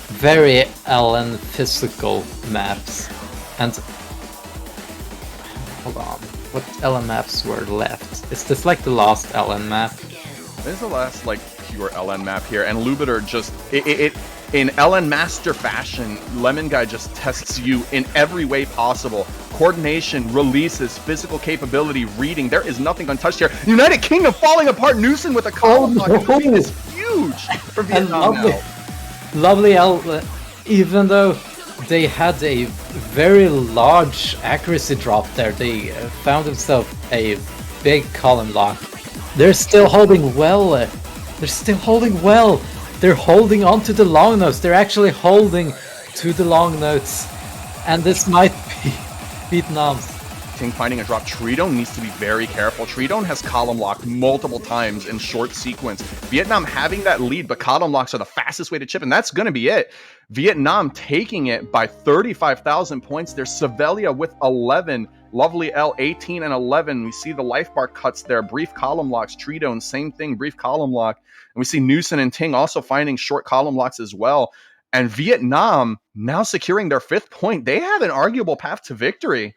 very LN physical maps. And hold on, what LN maps were left? Is this like the last LN map? This is the last like pure LN map here, and Lubidere just it in LN master fashion. Lemon Guy just tests you in every way possible. Coordination, releases, physical capability, reading. There is nothing untouched here. United Kingdom falling apart. Nusen with a column block. The lead is huge for Vietnam now. Lovely even though they had a very large accuracy drop there, they found themselves a big column lock. They're still holding well. They're holding on to the long notes. They're actually holding to the long notes. And this might be Vietnam's. Ting finding a drop. Treedone needs to be very careful. Treedone has column locked multiple times in short sequence. Vietnam having that lead, but column locks are the fastest way to chip, and that's going to be it. Vietnam taking it by 35,000 points. There's Sevelia with 11. Lovely L 18 and 11. We see the life bar cuts there. Brief column locks. Treedone, same thing. Brief column lock. And we see Nusen and Ting also finding short column locks as well. And Vietnam now securing their 5th point. They have an arguable path to victory.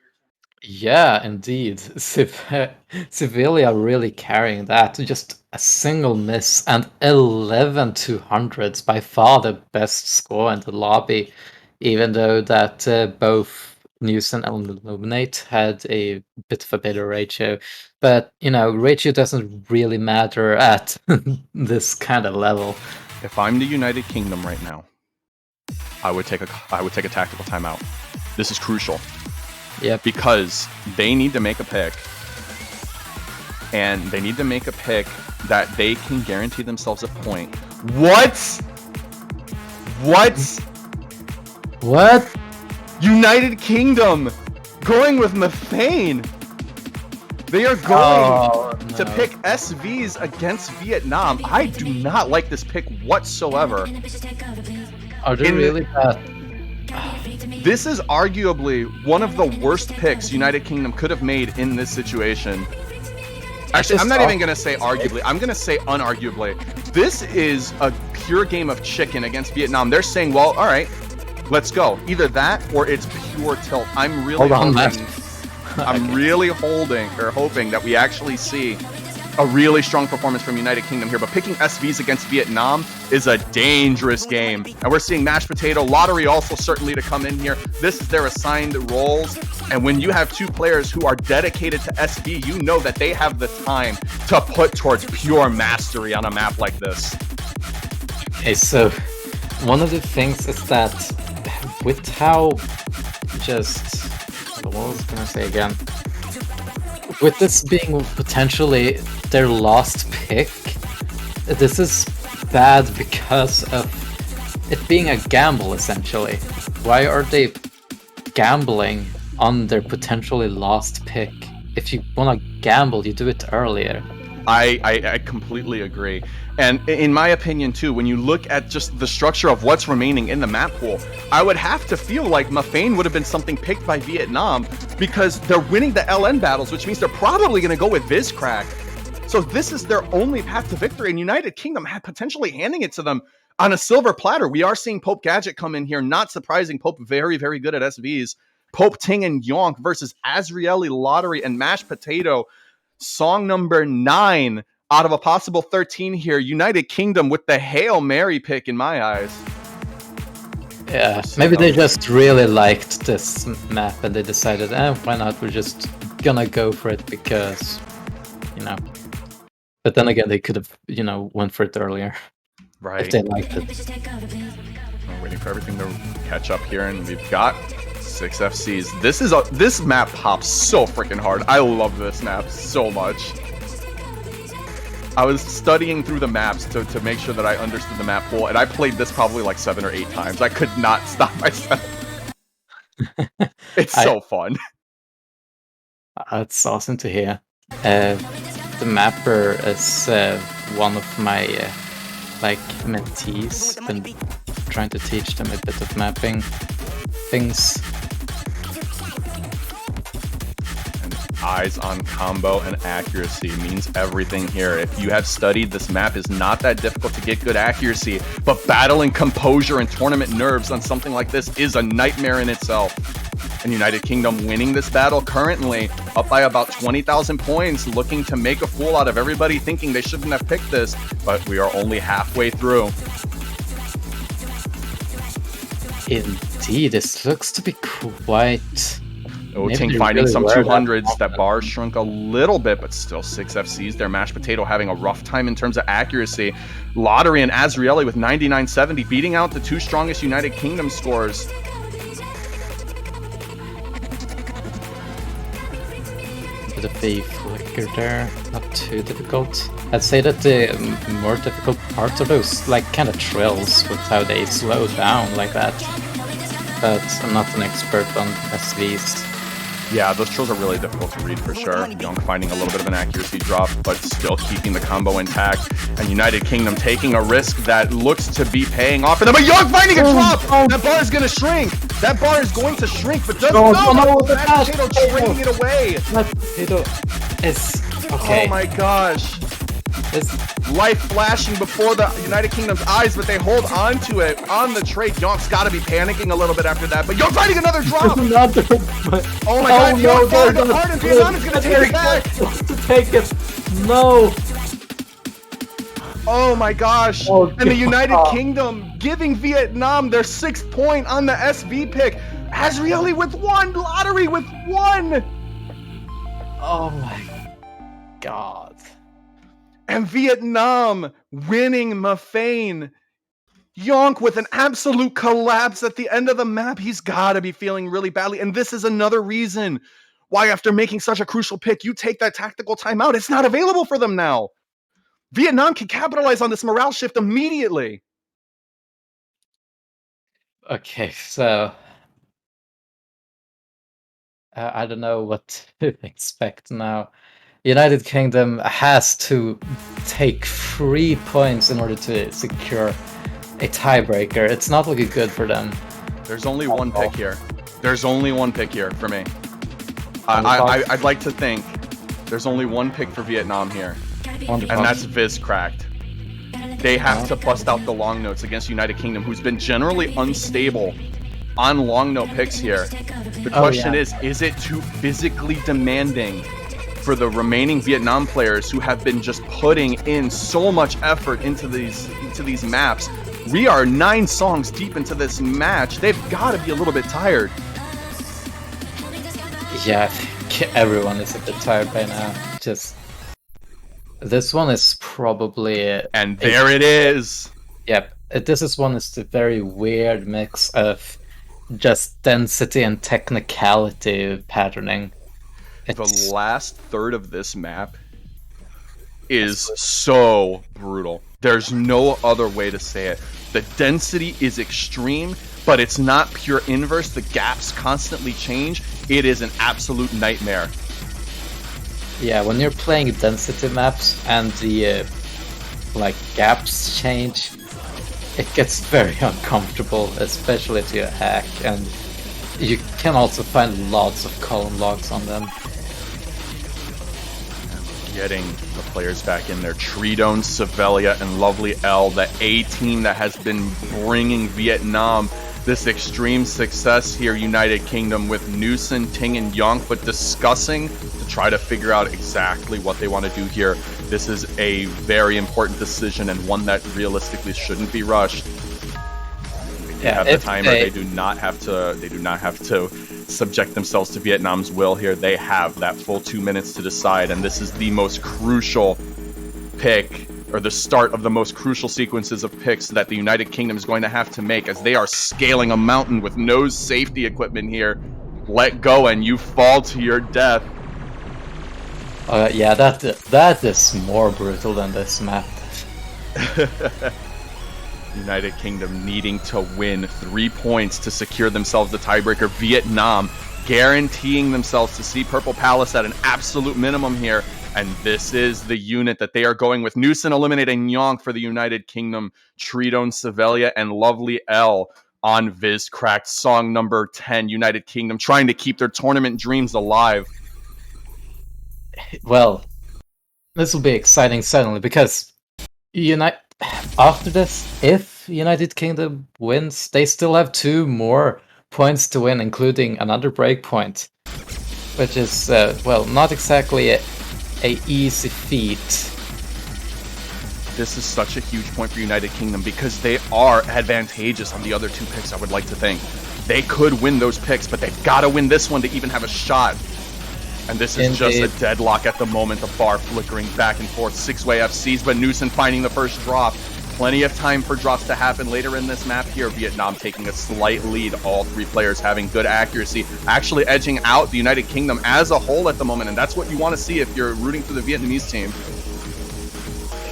Yeah, indeed. Sevilla really carrying that. Just a single miss and 11 200s, by far the best score in the lobby, even though that both News and Illuminate had a bit of a better ratio. But, ratio doesn't really matter at this kind of level. If I'm the United Kingdom right now, I would take a tactical timeout. This is crucial. Yep. Because they need to make a pick, and they need to make a pick that they can guarantee themselves a point. What? United Kingdom going with Methane. They are going to pick SVs against Vietnam. I do not like this pick whatsoever. Are they really bad? This is arguably one of the worst picks United Kingdom could have made in this situation. Actually, I'm not even going to say arguably. I'm going to say unarguably. This is a pure game of chicken against Vietnam. They're saying, well, all right, let's go. Either that or it's pure tilt. I'm really hoping that we actually see a really strong performance from United Kingdom here, but picking SVs against Vietnam is a dangerous game. And we're seeing Mashed Potato, Lottery also certainly to come in here. This is their assigned roles. And when you have two players who are dedicated to SV, you know that they have the time to put towards pure mastery on a map like this. Okay, so one of the things is that with how what was I gonna say again? With this being potentially their last pick, this is bad because of it being a gamble, essentially. Why are they gambling on their potentially last pick? If you want to gamble, you do it earlier. I completely agree. And in my opinion, too, when you look at just the structure of what's remaining in the map pool, I would have to feel like Mafane would have been something picked by Vietnam because they're winning the LN battles, which means they're probably going to go with Vizcrack. So this is their only path to victory, and United Kingdom potentially handing it to them on a silver platter. We are seeing Pope Gadget come in here. Not surprising. Pope very, very good at SVs. Pope Ting and Yonk versus Azrieli, Lottery, and Mashed Potato. Song number 9 out of a possible 13 here. United Kingdom with the Hail Mary pick in my eyes. Yeah, maybe they just really liked this map and they decided, why not? We're just gonna go for it because, But then again, they could have, went for it earlier. Right. If they liked it. We're waiting for everything to catch up here, and we've got 6 FCs. This map pops so freaking hard. I love this map so much. I was studying through the maps to make sure that I understood the map pool, and I played this probably like 7 or 8 times. I could not stop myself. It's so fun. That's awesome to hear. The mapper is one of my mentees. Been trying to teach them a bit of mapping things. And eyes on combo and accuracy means everything here. If you have studied, this map is not that difficult to get good accuracy, but battling composure and tournament nerves on something like this is a nightmare in itself. And United Kingdom winning this battle currently up by about 20,000 points, looking to make a fool out of everybody thinking they shouldn't have picked this, but we are only halfway through. Indeed, this looks to be quite... Ting finding really some 200s. That bar shrunk a little bit, but still 6 FCs. Their Mashed Potato having a rough time in terms of accuracy. Lottery and Azrieli with 9970, beating out the 2 strongest United Kingdom scores. Bit of a flicker there, not too difficult. I'd say that the more difficult parts are those kind of trills with how they slow down like that. But I'm not an expert on SVs. Yeah, those trills are really difficult to read for sure. Young finding a little bit of an accuracy drop, but still keeping the combo intact. And United Kingdom taking a risk that looks to be paying off for them. But Young finding a drop! That bar is going to shrink! That bar is going to shrink, but doesn't Mashed Potato trading it away! Mashed Potato is... Okay. Oh my gosh. Life flashing before the United Kingdom's eyes, but they hold on to it on the trade. Yonk's got to be panicking a little bit after that, but Yonk finding another drop. Oh my god, Yonk falling apart, and Vietnam is going to take it back. To take it. No. Oh my gosh. Oh, and the United Kingdom giving Vietnam their 6th point on the SB pick. Azrieli with 1, Lottery with 1. Oh my god. And Vietnam winning Mafane. Yonk with an absolute collapse at the end of the map. He's got to be feeling really badly. And this is another reason why after making such a crucial pick, you take that tactical timeout. It's not available for them now. Vietnam can capitalize on this morale shift immediately. Okay, so I don't know what to expect now. United Kingdom has to take 3 points in order to secure a tiebreaker. It's not looking good for them. There's only one pick here. There's only one pick here for me. I'd like to think there's only one pick for Vietnam here. And that's Viz cracked. They have to bust out the long notes against United Kingdom, who's been generally unstable on long note picks here. The question is it too physically demanding for the remaining Vietnam players who have been just putting in so much effort into these maps? We are 9 songs deep into this match. They've got to be a little bit tired. Yeah, I think everyone is a bit tired by now. Just this one is probably and there it is. Yep, this is one is the very weird mix of just density and technicality patterning. The last third of this map is so brutal. There's no other way to say it. The density is extreme, but it's not pure inverse. The gaps constantly change. It is an absolute nightmare. Yeah, when you're playing density maps and the gaps change, it gets very uncomfortable, especially if you hack, and you can also find lots of column logs on them. Getting the players back in there. Tridone, Savelia, and Lovely L, the A team that has been bringing Vietnam this extreme success here. United Kingdom with Newson, Ting, and Yonk, but discussing to try to figure out exactly what they want to do here. This is a very important decision and one that realistically shouldn't be rushed. They have the timer. They do not have to subject themselves to Vietnam's will here. They have that full 2 minutes to decide, and this is the most crucial pick, or the start of the most crucial sequences of picks that the United Kingdom is going to have to make, as they are scaling a mountain with no safety equipment here. Let go and you fall to your death. Yeah, that is more brutal than this map. United Kingdom needing to win 3 points to secure themselves the tiebreaker. Vietnam guaranteeing themselves to see Purple Palace at an absolute minimum here. And this is the unit that they are going with. Newson eliminating Yonk for the United Kingdom. Tridone, Savelia, and Lovely L on Viz cracked. Song number 10. United Kingdom trying to keep their tournament dreams alive. Well, this will be exciting suddenly, because after this, if United Kingdom wins, they still have 2 more points to win, including another breakpoint, which is, well, not exactly a easy feat. This is such a huge point for United Kingdom because they are advantageous on the other 2 picks, I would like to think. They could win those picks, but they've got to win this one to even have a shot. And this is just a deadlock at the moment. The bar flickering back and forth. 6-way FCs, but Newson finding the first drop. Plenty of time for drops to happen later in this map here. Vietnam taking a slight lead. All 3 players having good accuracy. Actually edging out the United Kingdom as a whole at the moment. And that's what you want to see if you're rooting for the Vietnamese team.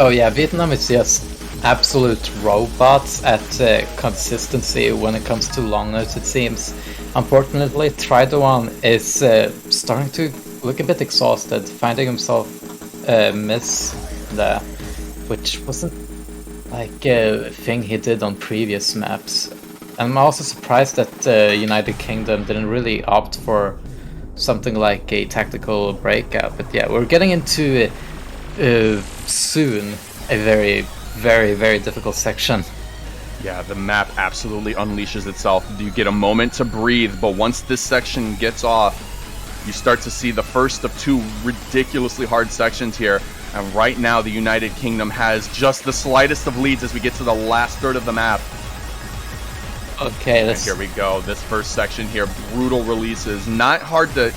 Oh yeah, Vietnam is just absolute robots at consistency when it comes to long notes, it seems. Unfortunately, Tridone is starting to look a bit exhausted, finding himself miss there, which wasn't like a thing he did on previous maps. I'm also surprised that United Kingdom didn't really opt for something like a tactical breakout. But yeah, we're getting into soon a very, very, very difficult section. Yeah, the map absolutely unleashes itself. You get a moment to breathe, but once this section gets off, you start to see the first of two ridiculously hard sections here. And right now, the United Kingdom has just the slightest of leads as we get to the last third of the map. Okay, And here we go. This first section here, brutal releases. Not hard to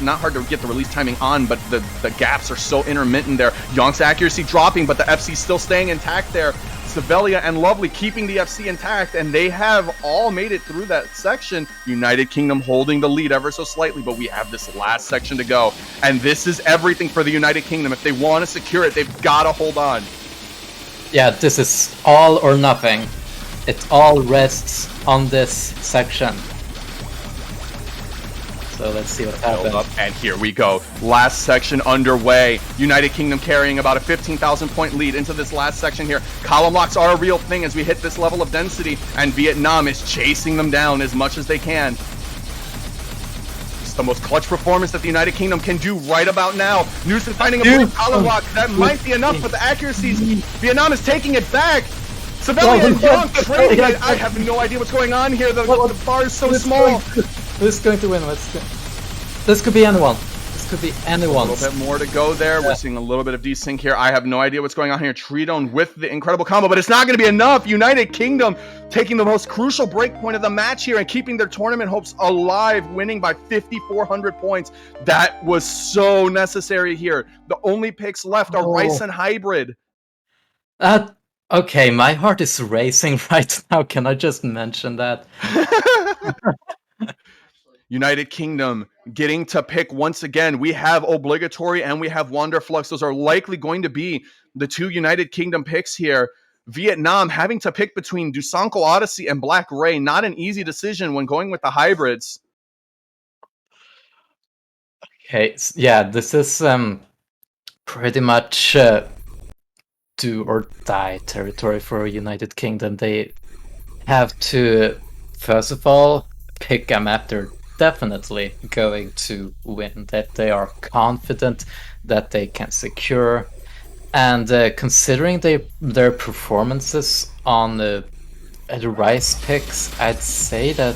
get the release timing on, but the gaps are so intermittent there. Yonk's accuracy dropping, but the FC still staying intact there. Savelia and Lovely keeping the FC intact, and they have all made it through that section. United Kingdom holding the lead ever so slightly, but we have this last section to go. And this is everything for the United Kingdom. If they want to secure it, they've got to hold on. Yeah, this is all or nothing. It all rests on this section. So let's see what happens. Up, and here we go. Last section underway. United Kingdom carrying about a 15,000 point lead into this last section here. Column locks are a real thing as we hit this level of density, and Vietnam is chasing them down as much as they can. It's the most clutch performance that the United Kingdom can do right about now. Newson finding a blue column lock. That might be enough, but the accuracies, Vietnam is taking it back. Savelia and Young trading it. I have no idea what's going on here. The bar is so small. Who's going to win? This could be anyone. This could be anyone. A little bit more to go there. Yeah. We're seeing a little bit of desync here. I have no idea what's going on here. Tridon with the incredible combo, but it's not going to be enough. United Kingdom taking the most crucial break point of the match here and keeping their tournament hopes alive, winning by 5,400 points. That was so necessary here. The only picks left are Rice and Hybrid. Okay, my heart is racing right now. Can I just mention that? United Kingdom getting to pick once again. We have Obligatory and we have Wanderflux. Those are likely going to be the two United Kingdom picks here. Vietnam having to pick between Dusanko Odyssey and Black Ray. Not an easy decision when going with the hybrids. Okay, yeah, this is pretty much do or die territory for United Kingdom. They have to, first of all, pick a map they're definitely going to win, that they are confident that they can secure. And considering their performances on the Rice picks, I'd say that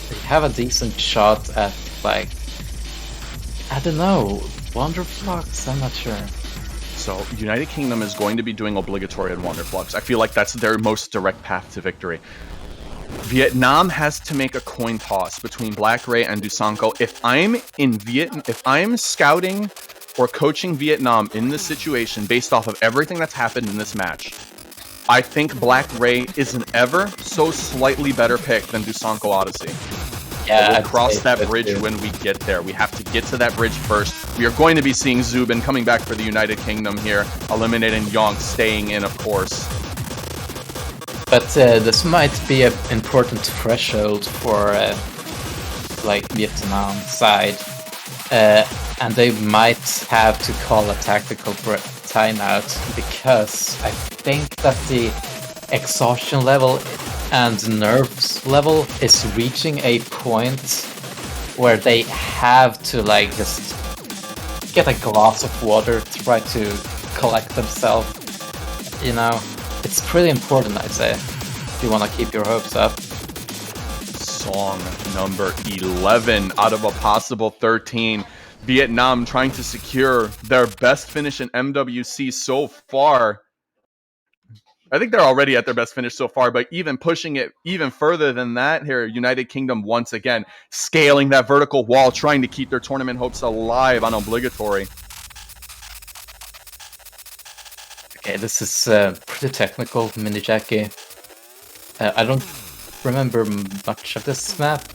they have a decent shot at, like, I don't know, Wanderflux, I'm not sure. So United Kingdom is going to be doing Obligatory and Wanderflux. I feel like that's their most direct path to victory. Vietnam has to make a coin toss between Black Ray and Dusanko. If I'm scouting or coaching Vietnam in this situation based off of everything that's happened in this match, I think Black Ray is an ever so slightly better pick than Dusanko Odyssey. Yeah, we'll cross that bridge when we get there. We have to get to that bridge first. We are going to be seeing Zubin coming back for the United Kingdom here, eliminating Yonk, staying in, of course. But this might be an important threshold for like Vietnam side, and they might have to call a tactical timeout, because I think that the exhaustion level and nerves level is reaching a point where they have to, like, just get a glass of water, try to collect themselves, you know. It's pretty important, I'd say, if you want to keep your hopes up. Song number 11 out of a possible 13. Vietnam trying to secure their best finish in MWC so far. I think they're already at their best finish so far, but even pushing it even further than that here, United Kingdom once again scaling that vertical wall, trying to keep their tournament hopes alive on Obligatory. Okay, this is pretty technical, Mini Jackie. I don't remember much of this map,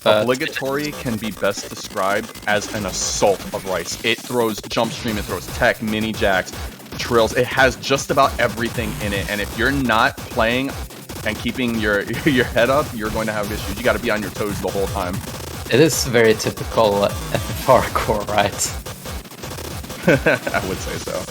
but Obligatory can be best described as an assault of Rice. It throws jump stream, it throws tech, mini jacks, trills. It has just about everything in it, and if you're not playing and keeping your head up, you're going to have issues. You got to be on your toes the whole time. It is very typical FFR right? I would say so.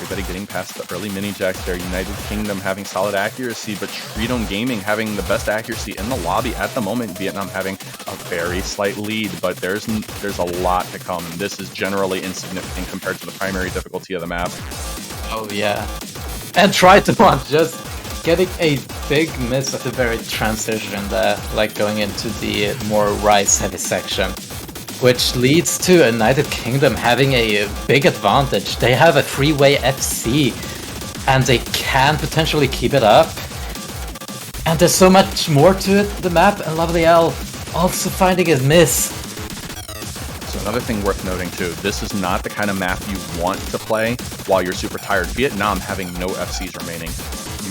Everybody getting past the early mini jacks there. United Kingdom having solid accuracy, but Treedom Gaming having the best accuracy in the lobby at the moment. Vietnam having a very slight lead, but there's a lot to come. This is generally insignificant compared to the primary difficulty of the map. Oh yeah. And Triton just getting a big miss at the very transition there, like going into the more rise-heavy section. Which leads to United Kingdom having a big advantage. They have a freeway FC, and they can potentially keep it up. And there's so much more to it, the map, and Lovely L also finding a miss. So another thing worth noting too, this is not the kind of map you want to play while you're super tired. Vietnam having no FCs remaining.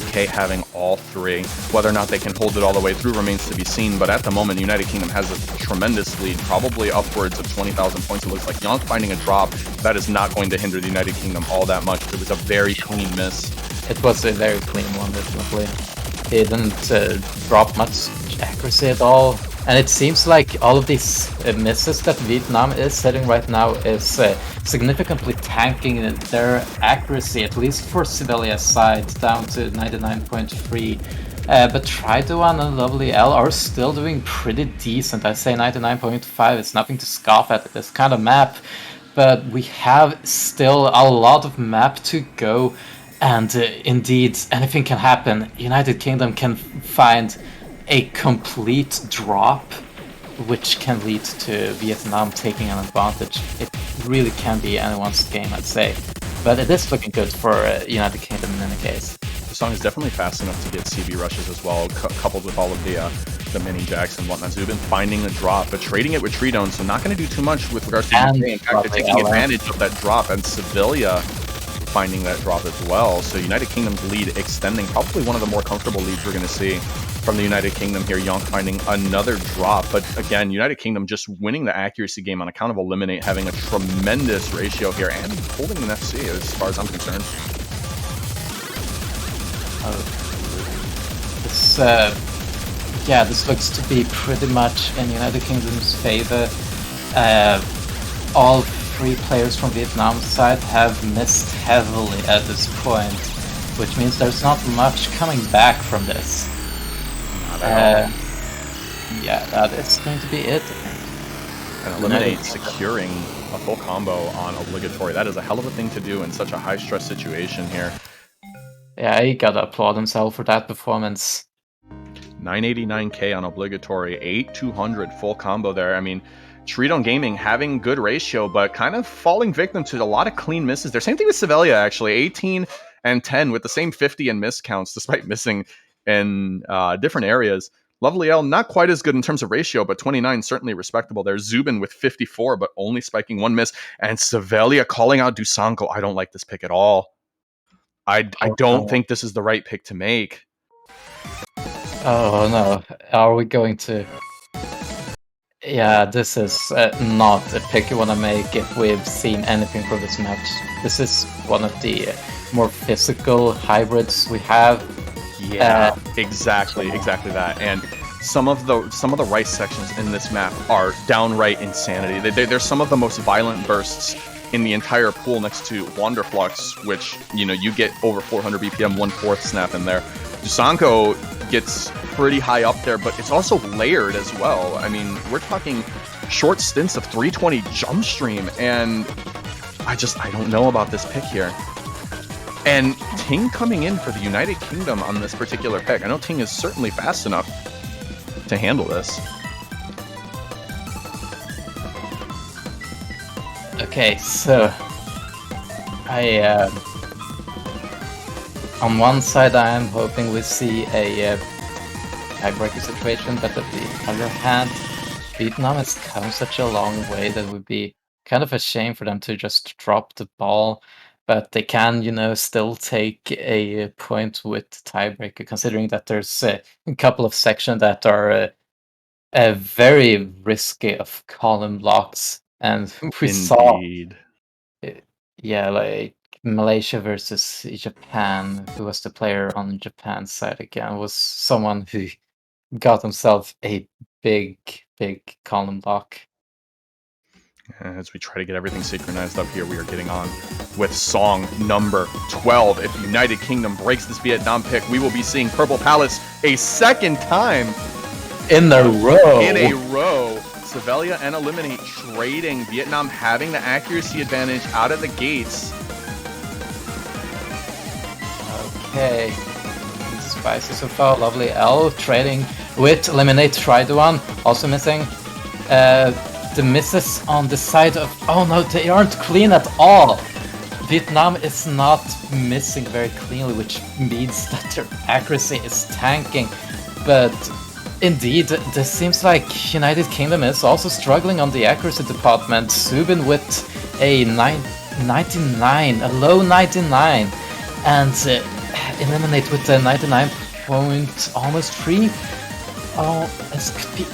UK having all three. Whether or not they can hold it all the way through remains to be seen, but at the moment, United Kingdom has a tremendous lead, probably upwards of 20,000 points. It looks like Yonk finding a drop. That is not going to hinder the United Kingdom all that much. It was a very clean miss. It was a very clean one, definitely. He didn't drop much accuracy at all. And it seems like all of these misses that Vietnam is setting right now is significantly tanking their accuracy, at least for Sevilia's side, down to 99.3. But Triduan and Lovely L are still doing pretty decent. I say 99.5 is nothing to scoff at this kind of map, but we have still a lot of map to go. And indeed, anything can happen. United Kingdom can find a complete drop, which can lead to Vietnam taking an advantage. It really can be anyone's game, I'd say. But it is looking good for United Kingdom in any case. The song is definitely fast enough to get CB rushes as well, coupled with all of the mini jacks and whatnot. Zubin finding a drop, but trading it with Treedome, so not going to do too much with regards to UK. In fact, they're taking advantage of that drop, and Sevilla finding that drop as well. So United Kingdom's lead extending, probably one of the more comfortable leads we're going to see from the United Kingdom here. Yonk finding another drop, but again, United Kingdom just winning the accuracy game on account of Eliminate, having a tremendous ratio here and holding an FC as far as I'm concerned. This looks to be pretty much in United Kingdom's favor. All three players from Vietnam's side have missed heavily at this point, which means there's not much coming back from this. Yeah, that is going to be it. And Eliminate securing a full combo on Obligatory. That is a hell of a thing to do in such a high-stress situation here. Yeah, he gotta applaud himself for that performance. 989k on Obligatory, 8200 full combo there. I mean, Treedome Gaming having good ratio, but kind of falling victim to a lot of clean misses there. Same thing with Sevilla, actually. 18 and 10 with the same 50 in miss counts, despite missing in different areas. Lovely L, not quite as good in terms of ratio, but 29 certainly respectable there. Zubin with 54, but only spiking one miss. And Sevilla calling out Dusanko. I don't like this pick at all. I don't think this is the right pick to make. Oh no, are we going to... Yeah, this is not a pick you want to make if we've seen anything from this match. This is one of the more physical hybrids we have. Yeah, exactly that. And some of the rice sections in this map are downright insanity. They're some of the most violent bursts in the entire pool, next to Wanderflux, which, you know, you get over 400 BPM 1/4 snap in there. Dusanko gets pretty high up there, but it's also layered as well. I mean, we're talking short stints of 320 jump stream, and I don't know about this pick here. And Ting coming in for the United Kingdom on this particular pick. I know Ting is certainly fast enough to handle this. Okay, so on one side I am hoping we see a tiebreaker situation, but on the other hand, Vietnam has come such a long way that it would be kind of a shame for them to just drop the ball, but they can, you know, still take a point with tiebreaker, considering that there's a couple of sections that are very risky of column blocks, and we saw, yeah, like Malaysia versus Japan, who was the player on Japan's side again, was someone who got himself a big column block. As we try to get everything synchronized up here, we are getting on with song number 12. If United Kingdom breaks this Vietnam pick, we will be seeing Purple Palace a second time in a row. Sevelia and Eliminate trading. Vietnam having the accuracy advantage out of the gates. Okay. Spicy so far. Lovely L trading with Eliminate. Tried one. Also missing. The misses on the side of... Oh no, they aren't clean at all. Vietnam is not missing very cleanly, which means that their accuracy is tanking. But indeed, this seems like United Kingdom is also struggling on the accuracy department. Subin with a 99, a low 99, and Eliminate with a 99 point almost 3. Oh, this could be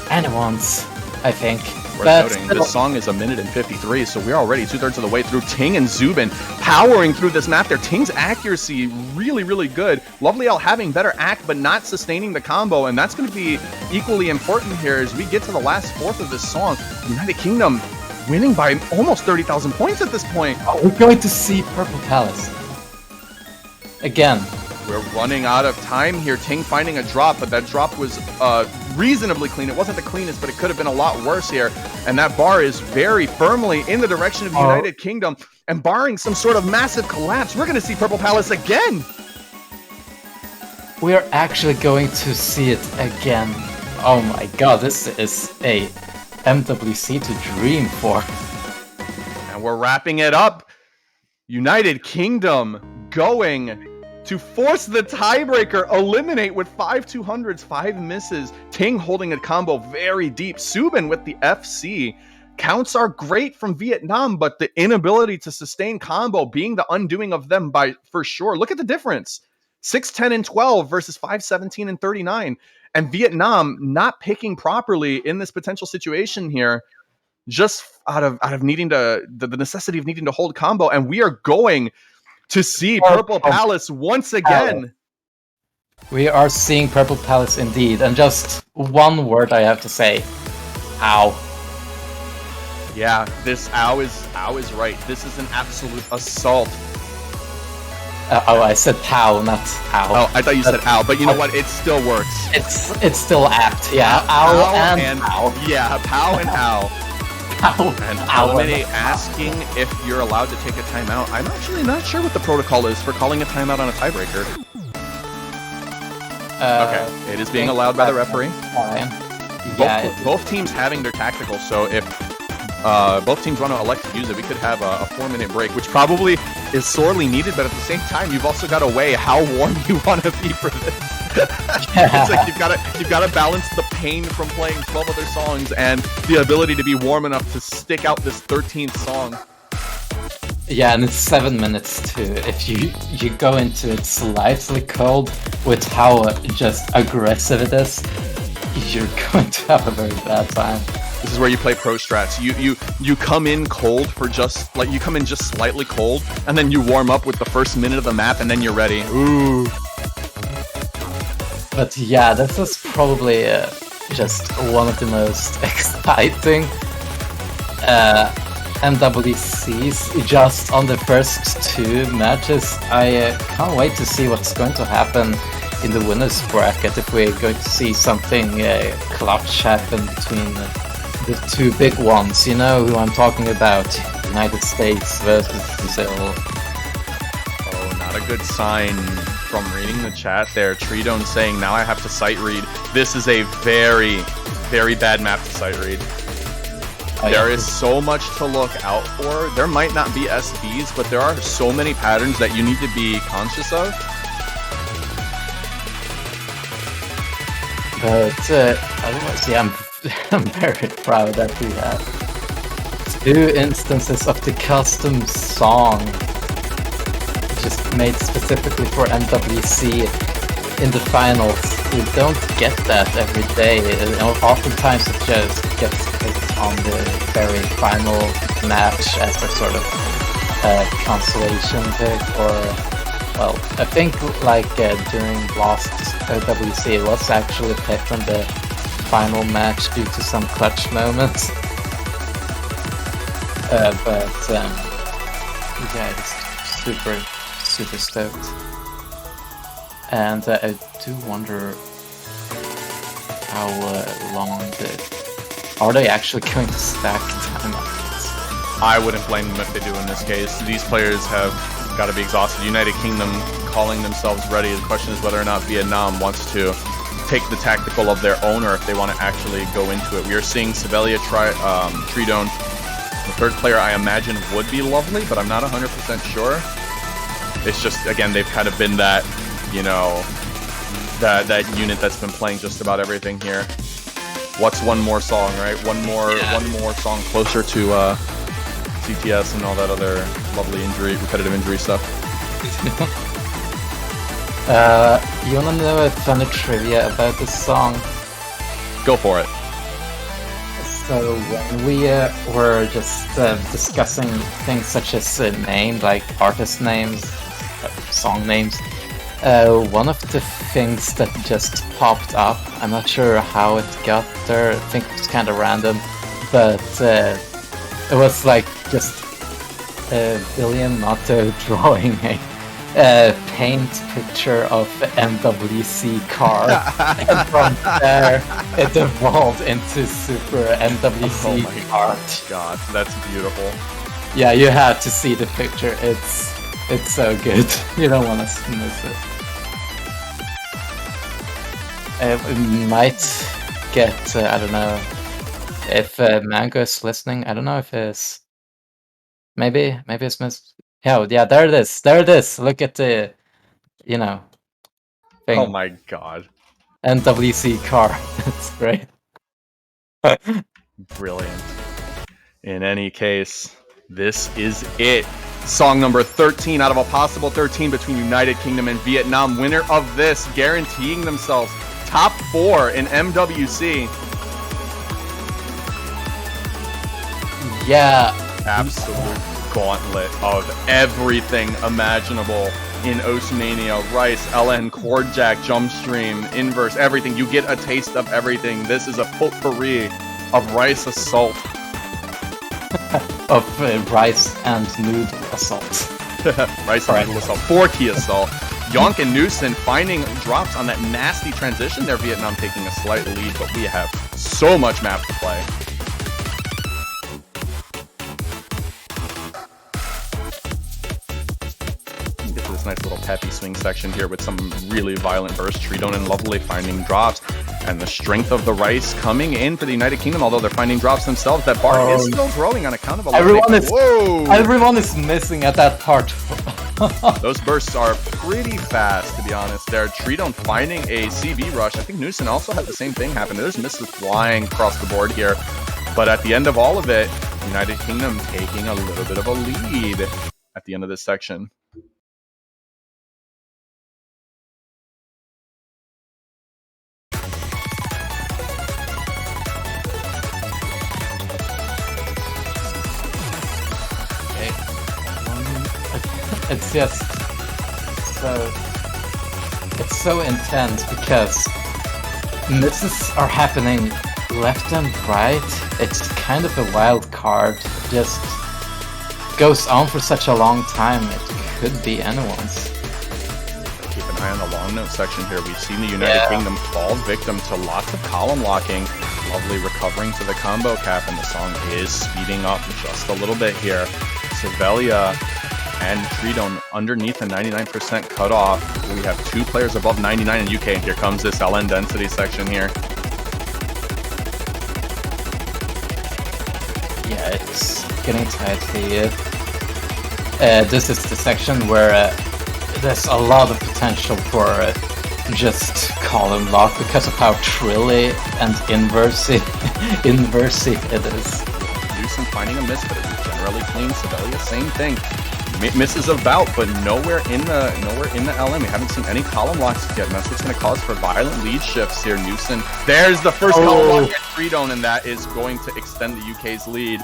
anyone's, I think. Worth noting, this song is 1 minute and 53, so we're already 2/3 of the way through. Ting and Zubin powering through this map there. Ting's accuracy really, really good. Lovely L having better act, but not sustaining the combo, and that's going to be equally important here as we get to the last fourth of this song. United Kingdom winning by almost 30,000 points at this point. Oh, we're going to see Purple Palace again. We're running out of time here. Ting finding a drop, but that drop was reasonably clean. It wasn't the cleanest, but it could have been a lot worse here. And that bar is very firmly in the direction of United Kingdom. And barring some sort of massive collapse, we're going to see Purple Palace again. We are actually going to see it again. Oh my god, this is a MWC to dream for. And we're wrapping it up. United Kingdom going to force the tiebreaker. Eliminate with 5 200s, 5 misses. Ting holding a combo very deep. Subin with the FC. Counts are great from Vietnam, but the inability to sustain combo being the undoing of them by for sure. Look at the difference. 6, 10, and 12 versus 5, 17, and 39. And Vietnam not picking properly in this potential situation here, just out of needing to, the necessity of needing to hold combo. And we are going to see Purple Palace once again. We are seeing Purple Palace indeed. And just one word I have to say. Ow. Yeah, this ow is right. This is an absolute assault. I said pow, not ow. Oh, I thought you said ow, but you know what? It still works. It's still apt. Yeah, ow and ow. Yeah, pow and ow. And Eliminate asking if you're allowed to take a timeout. I'm actually not sure what the protocol is for calling a timeout on a tiebreaker. Okay, it is being allowed by the referee. Fine. Yeah, both teams having their tactical, so if both teams want to elect to use it, we could have a 4-minute break, which probably is sorely needed, but at the same time, you've also got to weigh how warm you want to be for this. It's like you've got to balance the pain from playing 12 other songs and the ability to be warm enough to stick out this 13th song. Yeah, and it's 7 minutes too. If you go into it slightly cold with how just aggressive it is, you're going to have a very bad time. This is where you play pro strats. You come in cold for just like you come in just slightly cold, and then you warm up with the first minute of the map, and then you're ready. Ooh. But yeah, this is probably just one of the most exciting MWCs just on the first 2 matches. I can't wait to see what's going to happen in the winners bracket, if we're going to see something clutch happen between the 2 big ones. You know who I'm talking about, United States versus Brazil. Oh, not a good sign from reading the chat there. Tridone saying, now I have to sight read. This is a very, very bad map to sight read. There is so much to look out for. There might not be SBs, but there are so many patterns that you need to be conscious of. But otherwise, yeah, I'm very proud that we have 2 instances of the custom song just made specifically for MWC in the finals. We don't get that every day. Oftentimes it just gets picked on the very final match as a sort of consolation pick, or well, I think like during last WC it was actually picked on the final match due to some clutch moments. But yeah, it's super stoked. And I do wonder how long are they actually going to stack time on this? I wouldn't blame them if they do in this case. These players have got to be exhausted. United Kingdom calling themselves ready. The question is whether or not Vietnam wants to take the tactical of their own or if they want to actually go into it. We are seeing Sibelia try Tridone. The third player I imagine would be Lovely, but I'm not 100% sure. It's just, again, they've kind of been that, you know, that unit that's been playing just about everything here. What's one more song, right? One more song closer to CTS and all that other lovely repetitive injury stuff. You wanna know a funny trivia about this song? Go for it. So when we were just discussing things such as like artist names, song names, one of the things that just popped up, I'm not sure how it got there, I think it was kind of random, but it was like just William Motto drawing a paint picture of MWC car, and from there it evolved into Super MWC art. Oh god, that's beautiful. Yeah, you have to see the picture. It's so good. You don't want to miss it. We might get I don't know if Mango is listening. I don't know if it's maybe it's missed. Oh yeah, there it is. There it is. Look at the thing. Oh my god. NWC car. That's great. Brilliant. In any case, this is it. Song number 13 out of a possible 13 between United Kingdom and Vietnam. Winner of this, guaranteeing themselves top 4 in MWC. Yeah. Absolute gauntlet of everything imaginable in Oceania. Rice, LN, Chord Jack, Jump Stream, Inverse, everything. You get a taste of everything. This is a potpourri of Rice Assault. Of Rice and Noodle Assault. Rice and Noodle Assault. 4-key Assault. Yonk and Newson finding drops on that nasty transition there. Vietnam taking a slight lead, but we have so much map to play. Get to this nice little peppy swing section here with some really violent bursts. Tridone and Lovely finding drops. And the strength of the Rice coming in for the United Kingdom, although they're finding drops themselves. That bar is still growing on account of a everyone is missing at that part. Those bursts are pretty fast, to be honest. There, Tridone finding a CV rush. I think Newson also had the same thing happen. There's misses flying across the board here. But at the end of all of it, United Kingdom taking a little bit of a lead at the end of this section. It's just so intense because misses are happening left and right. It's kind of a wild card. It just goes on for such a long time. It could be anyone's. Keep an eye on the long note section here. We've seen the United Kingdom fall victim to lots of column locking. Lovely recovering to the combo cap, and the song is speeding up just a little bit here. Sibelia and Tridone underneath the 99% cutoff. We have 2 players above 99 in UK, and here comes this LN density section here. Yeah, it's getting tight here. This is the section where there's a lot of potential for just column lock because of how trilly and inversy it is. Newson finding a miss, but it was generally clean. Sibelia, same thing. Misses about, but nowhere in the LM. We haven't seen any column locks yet, and that's what's going to cause for violent lead shifts here. Newson, there's the first column lock at Tridone, and that is going to extend the UK's lead.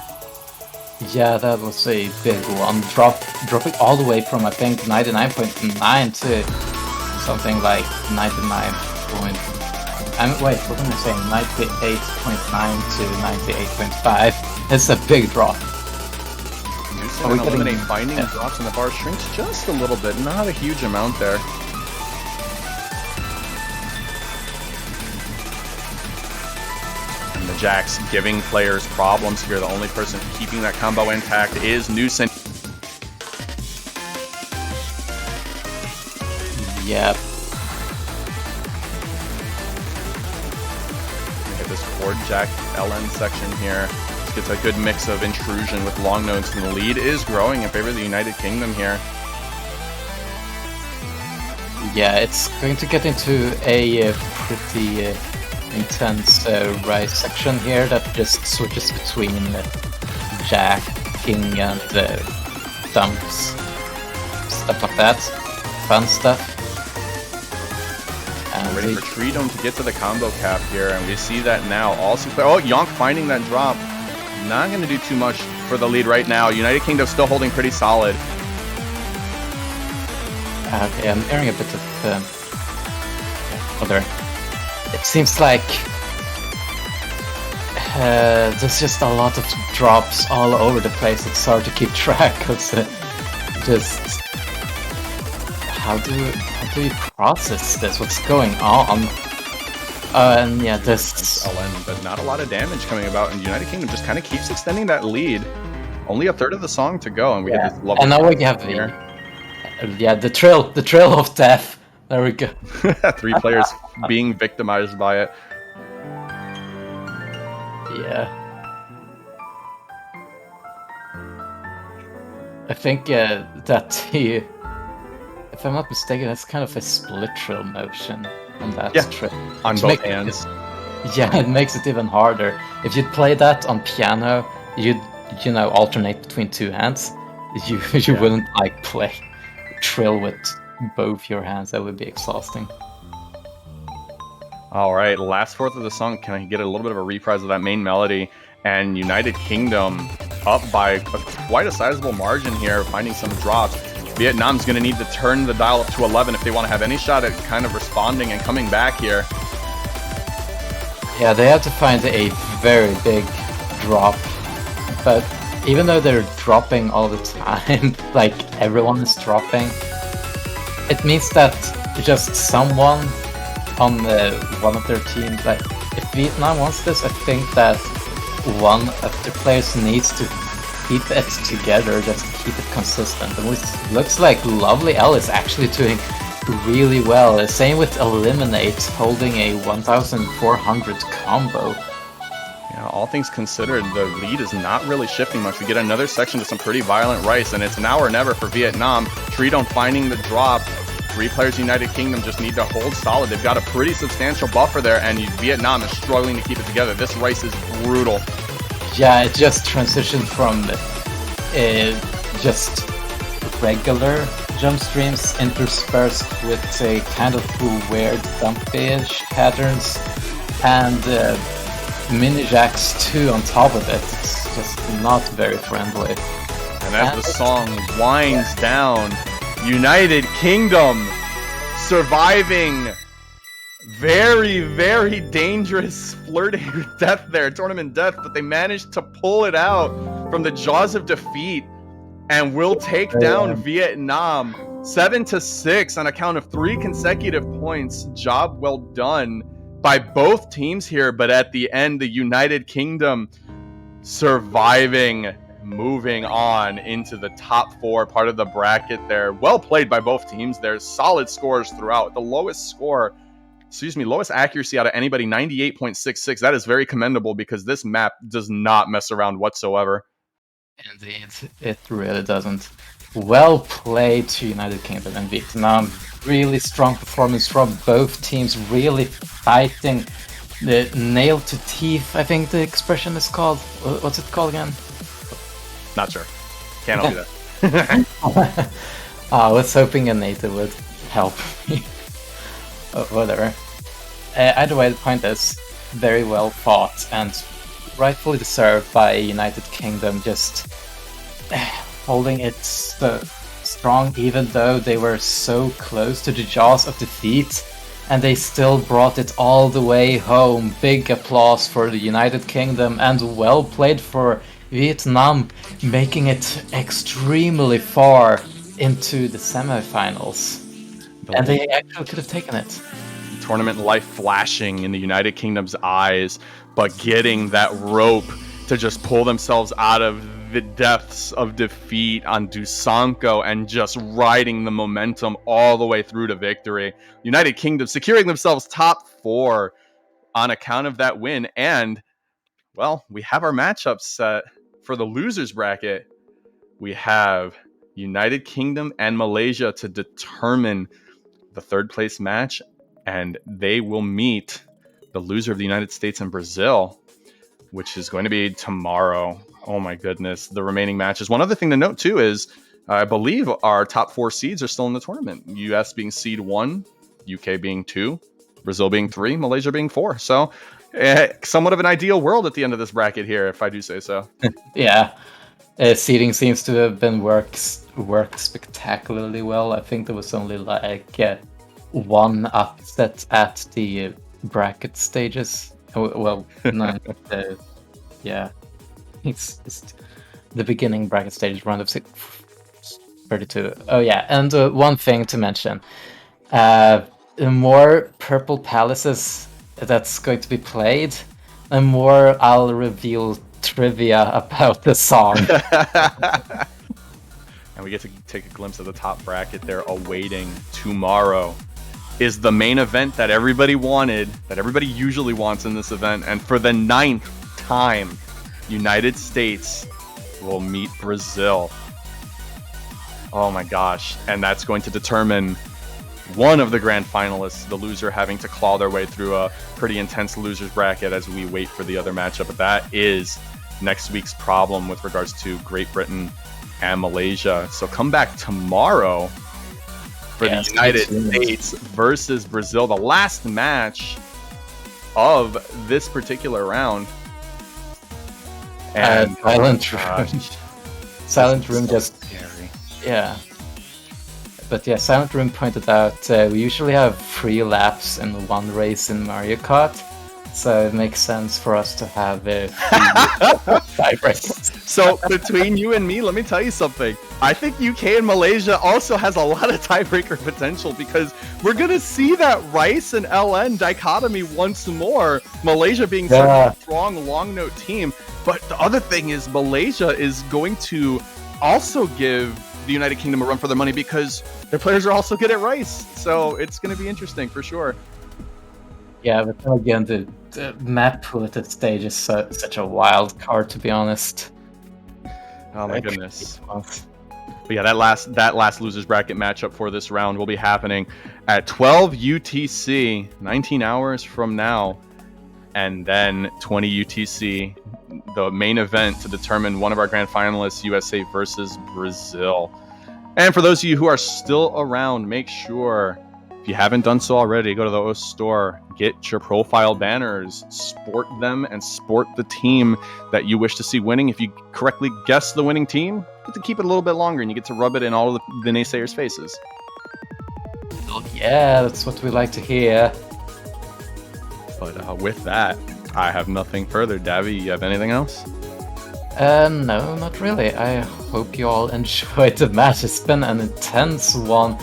Yeah, that was a big one. Dropping all the way from I think 99.9 to something like 99. Wait, what am I saying? 98.9 to 98.5. It's a big drop. in and eliminate binding drops, and the bar shrinks just a little bit, not a huge amount there. And the Jacks giving players problems here. The only person keeping that combo intact is Newson. Yep. Look at this forward Jack LN section here. Gets a good mix of intrusion with long notes, and the lead is growing in favor of the United Kingdom here. Yeah, it's going to get into a pretty intense rise section here that just switches between Jack, King, and dumps. Stuff like that. Fun stuff. And ready for Treedome to get to the combo cap here, and we see that now. Also, oh, Yonk finding that drop. Not going to do too much for the lead right now. United Kingdom still holding pretty solid. Okay, I'm hearing a bit of other. It seems like there's just a lot of drops all over the place. It's hard to keep track of just how do you process this? What's going on? And yeah, this LN, but not a lot of damage coming about, and United Kingdom just kind of keeps extending that lead. Only a third of the song to go, and we get this lovely. And now we have the trail of death. There we go. 3 players being victimized by it. Yeah. I think that if I'm not mistaken, that's kind of a split trill motion on that trill. On both hands. Yeah, it makes it even harder. If you'd play that on piano, you'd alternate between 2 hands. You wouldn't like play trill with both your hands. That would be exhausting. All right, last fourth of the song. Can I get a little bit of a reprise of that main melody? And United Kingdom up by quite a sizable margin here, finding some drops. Vietnam's going to need to turn the dial up to 11 if they want to have any shot at kind of responding and coming back here. Yeah, they have to find a very big drop. But even though they're dropping all the time, like everyone is dropping, it means that just someone on one of their teams, like if Vietnam wants this, I think that one of the players needs to keep it together, just keep it consistent. And it looks like Lovely L is actually doing really well. Same with Eliminate, holding a 1400 combo. Yeah, all things considered, the lead is not really shifting much. We get another section to some pretty violent rice, and it's now or never for Vietnam. Treedome finding the drop. 3 players United Kingdom just need to hold solid. They've got a pretty substantial buffer there, and Vietnam is struggling to keep it together. This rice is brutal. Yeah, it just transitioned from just regular jump streams interspersed with a kind of weird dump-ish patterns and mini jacks too on top of it. It's just not very friendly. And as the song winds down, United Kingdom surviving very, very dangerous flirting with death there, tournament death, but they managed to pull it out from the jaws of defeat and will take down Vietnam 7-6 on account of 3 consecutive points. Job well done by both teams here, but at the end, the United Kingdom surviving, moving on into the top 4 part of the bracket there. Well played by both teams. There's solid scores throughout. The lowest accuracy out of anybody, 98.66. That is very commendable because this map does not mess around whatsoever. Indeed, it really doesn't. Well played to United Kingdom and Vietnam. Really strong performance from both teams, really fighting the nail to teeth, I think the expression is called. What's it called again? Not sure. Can't help you that. I was hoping a native would help me. Whatever. Either way, the point is very well fought and rightfully deserved by United Kingdom, just holding it strong even though they were so close to the jaws of defeat, and they still brought it all the way home. Big applause for the United Kingdom and well played for Vietnam making it extremely far into the semifinals. And they actually could have taken it. Tournament life flashing in the United Kingdom's eyes, but getting that rope to just pull themselves out of the depths of defeat on Dusanko and just riding the momentum all the way through to victory. United Kingdom securing themselves top 4 on account of that win. And, well, we have our matchups set for the losers bracket. We have United Kingdom and Malaysia to determine the third place match, and they will meet the loser of the United States and Brazil, which is going to be tomorrow. Oh my goodness, the remaining matches. One other thing to note too is I believe our top 4 seeds are still in the tournament. US being seed 1, UK being 2, Brazil being 3, Malaysia being 4. So somewhat of an ideal world at the end of this bracket here, if I do say so. Yeah. Seeding seems to have been worked spectacularly well. I think there was only like one upset at the bracket stages. Well, no, yeah, it's the beginning bracket stage, round of 32. Oh yeah, and one thing to mention: the more Purple Palaces that's going to be played, the more I'll reveal trivia about the song. And we get to take a glimpse of the top bracket there awaiting tomorrow. Is the main event that everybody wanted, that everybody usually wants in this event, and for the 9th time, United States will meet Brazil. Oh my gosh, and that's going to determine one of the grand finalists, the loser having to claw their way through a pretty intense losers bracket as we wait for the other matchup. But that is next week's problem with regards to Great Britain and Malaysia. So come back tomorrow for the United States versus Brazil, the last match of this particular round. And Silent Room just scary. Yeah. But yeah, Silent Room pointed out we usually have 3 laps in one race in Mario Kart, so it makes sense for us to have 3 tiebreakers. So between you and me, let me tell you something. I think UK and Malaysia also has a lot of tiebreaker potential because we're going to see that Rice and LN dichotomy once more. Malaysia being such a strong long note team. But the other thing is Malaysia is going to also give the United Kingdom a run for their money because their players are also good at Rice. So it's going to be interesting for sure. Yeah, but then again, the map piloted stage is such a wild card, to be honest. Oh my goodness. But yeah, that last losers bracket matchup for this round will be happening at 12 UTC, 19 hours from now, and then 20 UTC, the main event to determine one of our grand finalists, USA versus Brazil. And for those of you who are still around, make sure, if you haven't done so already, go to the OS store, get your profile banners, sport them, and sport the team that you wish to see winning. If you correctly guess the winning team, you get to keep it a little bit longer, and you get to rub it in all of the naysayers' faces. Yeah, that's what we like to hear. But with that, I have nothing further. Davy, you have anything else? No, not really. I hope you all enjoyed the match. It's been an intense one.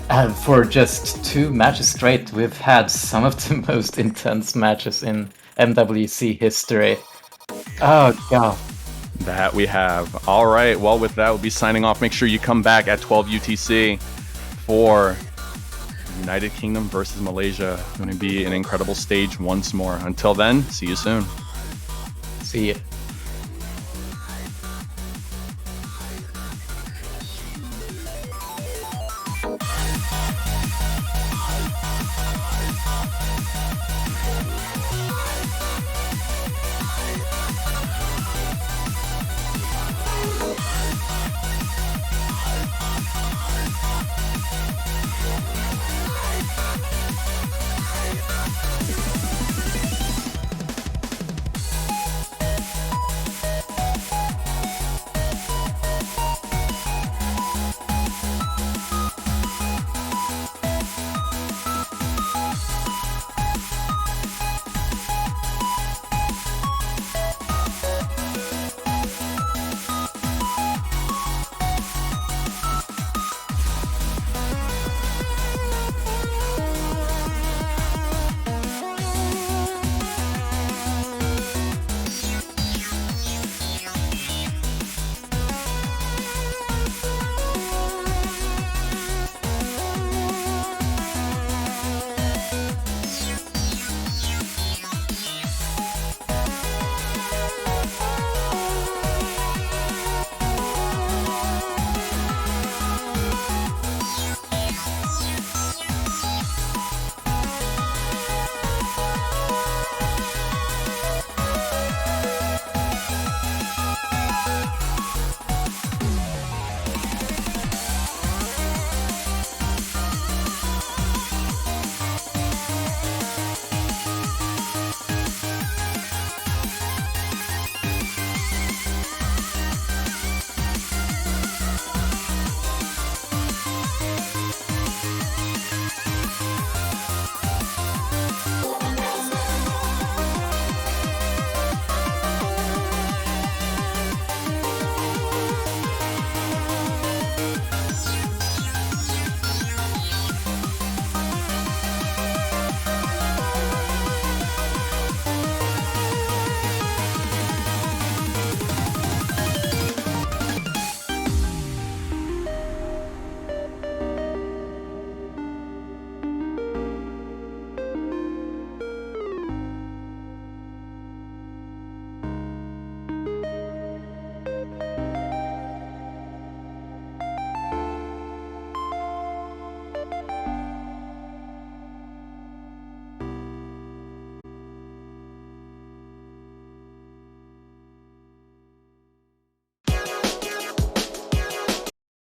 And for just 2 matches straight, we've had some of the most intense matches in MWC history. Oh, God. That we have. All right. Well, with that, we'll be signing off. Make sure you come back at 12 UTC for United Kingdom versus Malaysia. It's going to be an incredible stage once more. Until then, see you soon. See you.